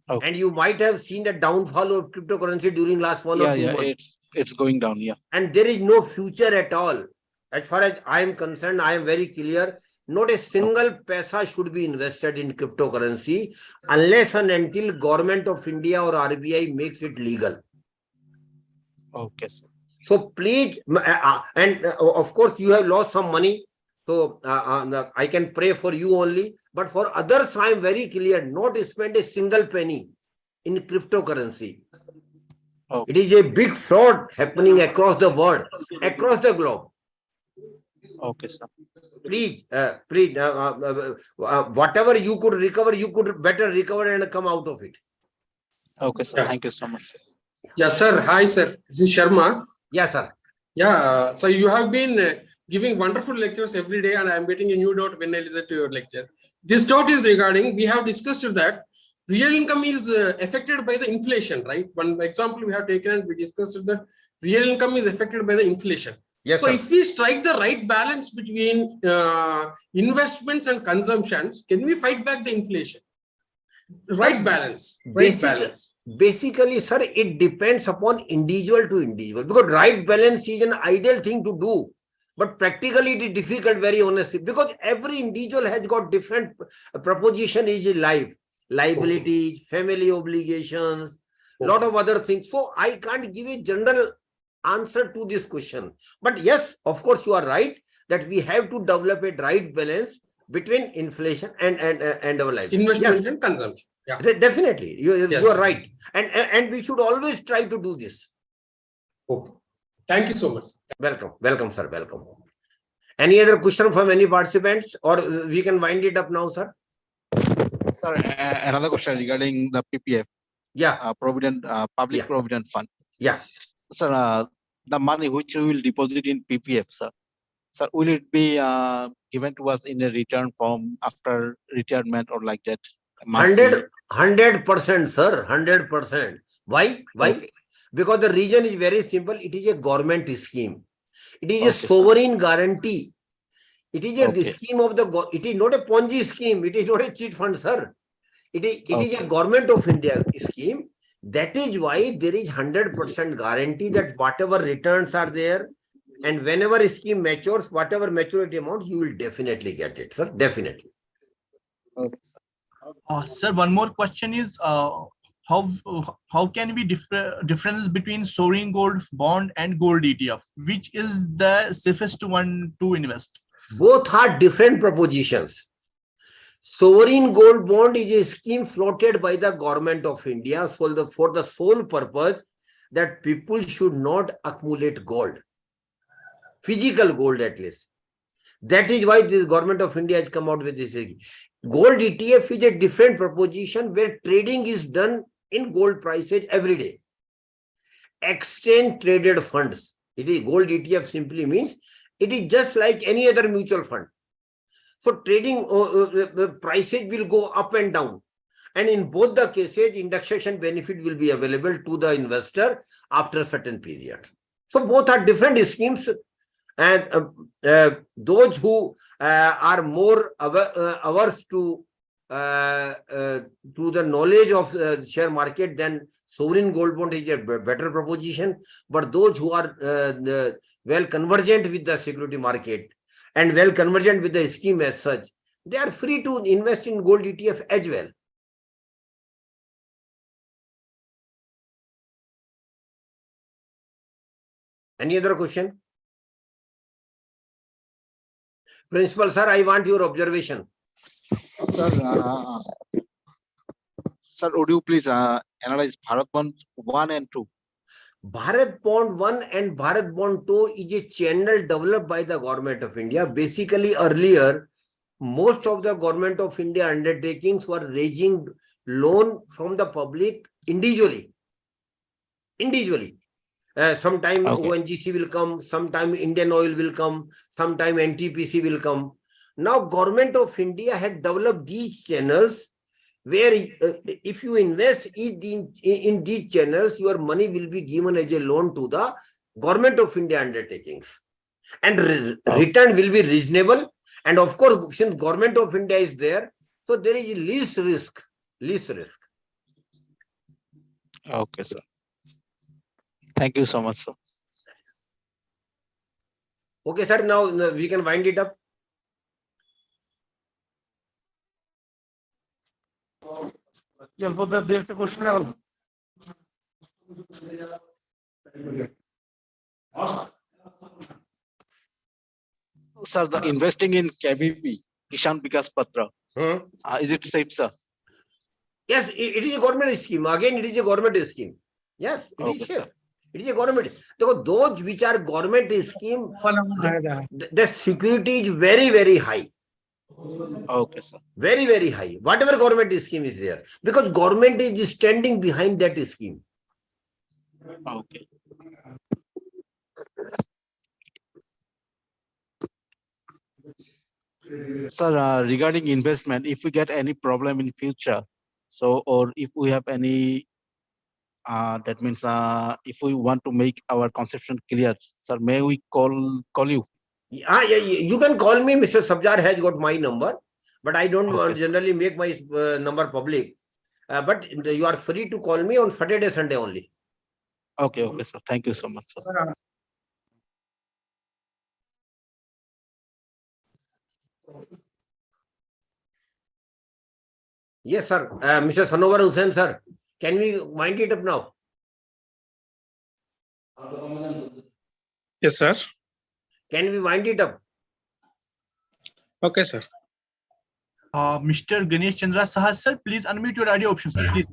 Okay. And you might have seen the downfall of cryptocurrency during last 1 or 2 months. It's going down, yeah. And there is no future at all. As far as I am concerned, I am very clear. Not a single paisa should be invested in cryptocurrency unless and until Government of India or RBI makes it legal. Okay, sir. So please, and of course you have lost some money. So I can pray for you only. But for others, I am very clear, not spend a single penny in cryptocurrency. Okay. It is a big fraud happening across the world, across the globe. Okay, sir. Please, whatever you could recover, you could better recover and come out of it. Okay, sir. Yeah. Thank you so much, sir. Yes, sir. Hi, sir. This is Sharma. Yes, sir. Yeah. So you have been giving wonderful lectures every day, and I am getting a new doubt when I listen to your lecture. This doubt is regarding, we have discussed that real income is affected by the inflation, right? One example we have taken and we discussed that real income is affected by the inflation. Yes, so sir. If we strike the right balance between investments and consumptions, can we fight back the inflation? Right balance. Basically, sir, it depends upon individual to individual, because right balance is an ideal thing to do. But practically it is difficult, very honestly, because every individual has got different proposition is in life, liabilities, family obligations, lot of other things. So I can't give a general answer to this question. But yes, of course, you are right that we have to develop a right balance between inflation and our life. Investment and consumption. Yeah. Definitely. You are right. And we should always try to do this. Okay. Thank you so much. Welcome, sir. Welcome. Any other question from any participants, or we can wind it up now, sir? Sir, another question regarding the PPF. Yeah. Public Provident Fund. Yeah. Sir, the money which we will deposit in PPF, sir. Sir, will it be given to us in a return from after retirement or like that? 100%, sir. 100%. Why? Okay. Because the reason is very simple. It is a government scheme. It is a sovereign guarantee. It is a scheme of the. It is not a Ponzi scheme. It is not a cheat fund, sir. It is a government of India scheme. That is why there is 100% guarantee that whatever returns are there, and whenever a scheme matures, whatever maturity amount, you will definitely get it, sir. Definitely. Sir, one more question is how can we difference between sovereign gold bond and gold ETF? Which is the safest one to invest? Both are different propositions. Sovereign gold bond is a scheme floated by the government of India for the sole purpose that people should not accumulate gold, physical gold at least. That is why this government of India has come out with this. Gold ETF is a different proposition where trading is done in gold prices every day. Exchange traded funds. It is gold ETF simply means it is just like any other mutual fund. So trading the prices will go up and down. And in both the cases, indexation benefit will be available to the investor after a certain period. So both are different schemes. And those who are more averse to the knowledge of share market, then sovereign gold bond is a better proposition. But those who are well convergent with the security market and well convergent with the scheme as such, they are free to invest in gold ETF as well. Any other question? Principal, sir, I want your observation. Sir, would you please analyze Bharat Bond 1 and 2? Bharat Bond 1 and Bharat Bond 2 is a channel developed by the government of India. Basically, earlier, most of the government of India undertakings were raising loan from the public individually. Sometime ONGC will come, sometime Indian Oil will come, sometime NTPC will come. Now, government of India had developed these channels where if you invest in these channels, your money will be given as a loan to the government of India undertakings. And return will be reasonable. And of course, since government of India is there, so there is least risk. Okay, sir. Thank you so much, sir. Okay, sir. Now we can wind it up. Sir, the investing in KBP, Kishan Vikas Patra, is it safe, sir? Yes, it is a government scheme. Again, it is a government scheme. Yes, it is safe. It is a government. Those which are government scheme, the security is very, very high. Okay, sir. Very, very high. Whatever government scheme is there, because government is standing behind that scheme. Okay. Sir, regarding investment, if we get any problem in future, so or if we have any, that means if we want to make our conception clear, sir, may we call you? Yeah, you can call me. Mr. Sabjar has got my number, but I don't generally make my number public. But you are free to call me on Saturday, Sunday only. Okay, sir. Thank you so much, sir. Yes, sir. Mr. Sanovar Hussain, sir. Can we wind it up now? Yes, sir. Can we wind it up? Okay, sir. Mr. Ganesh Chandra Sahas, sir, please unmute your audio option, sir, please.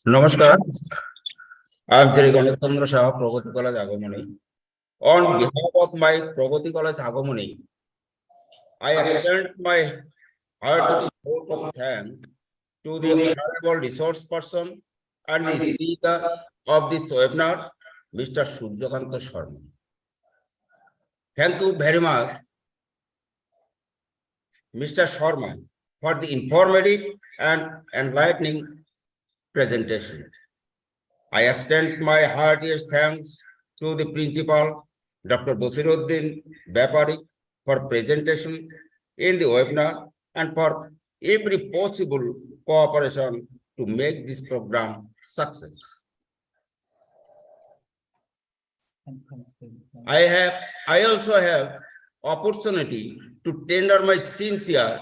Namaskar. I am Sri Ganesh Chandra Saha, Progati College Agomani. On behalf of my Progati College Agomani, I extend my hearty vote of thanks to the honorable resource person and the speaker of this webinar, Mr. Surjakanta Sharma. Thank you very much, Mr. Sharma, for the informative and enlightening presentation. I extend my heartiest thanks to the principal, Dr. Bosiruddin Bapari for presentation in the webinar and for every possible cooperation to make this program success. I also have opportunity to tender my sincere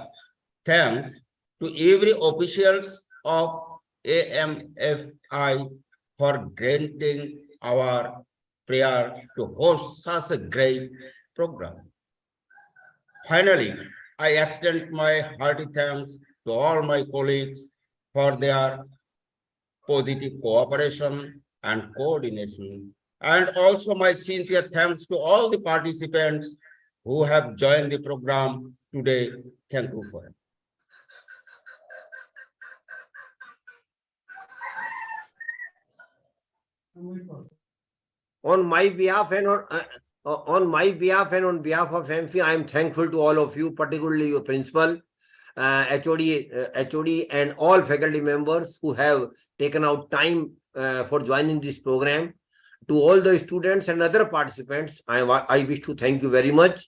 thanks to every officials of AMFI for granting our prayer to host such a great program. Finally, I extend my hearty thanks to all my colleagues for their positive cooperation and coordination, and also my sincere thanks to all the participants who have joined the program today. Thank you for it. On my behalf and on behalf of Amfi, I am thankful to all of you, particularly your principal, HOD, and all faculty members who have taken out time for joining this program. To all the students and other participants, I wish to thank you very much.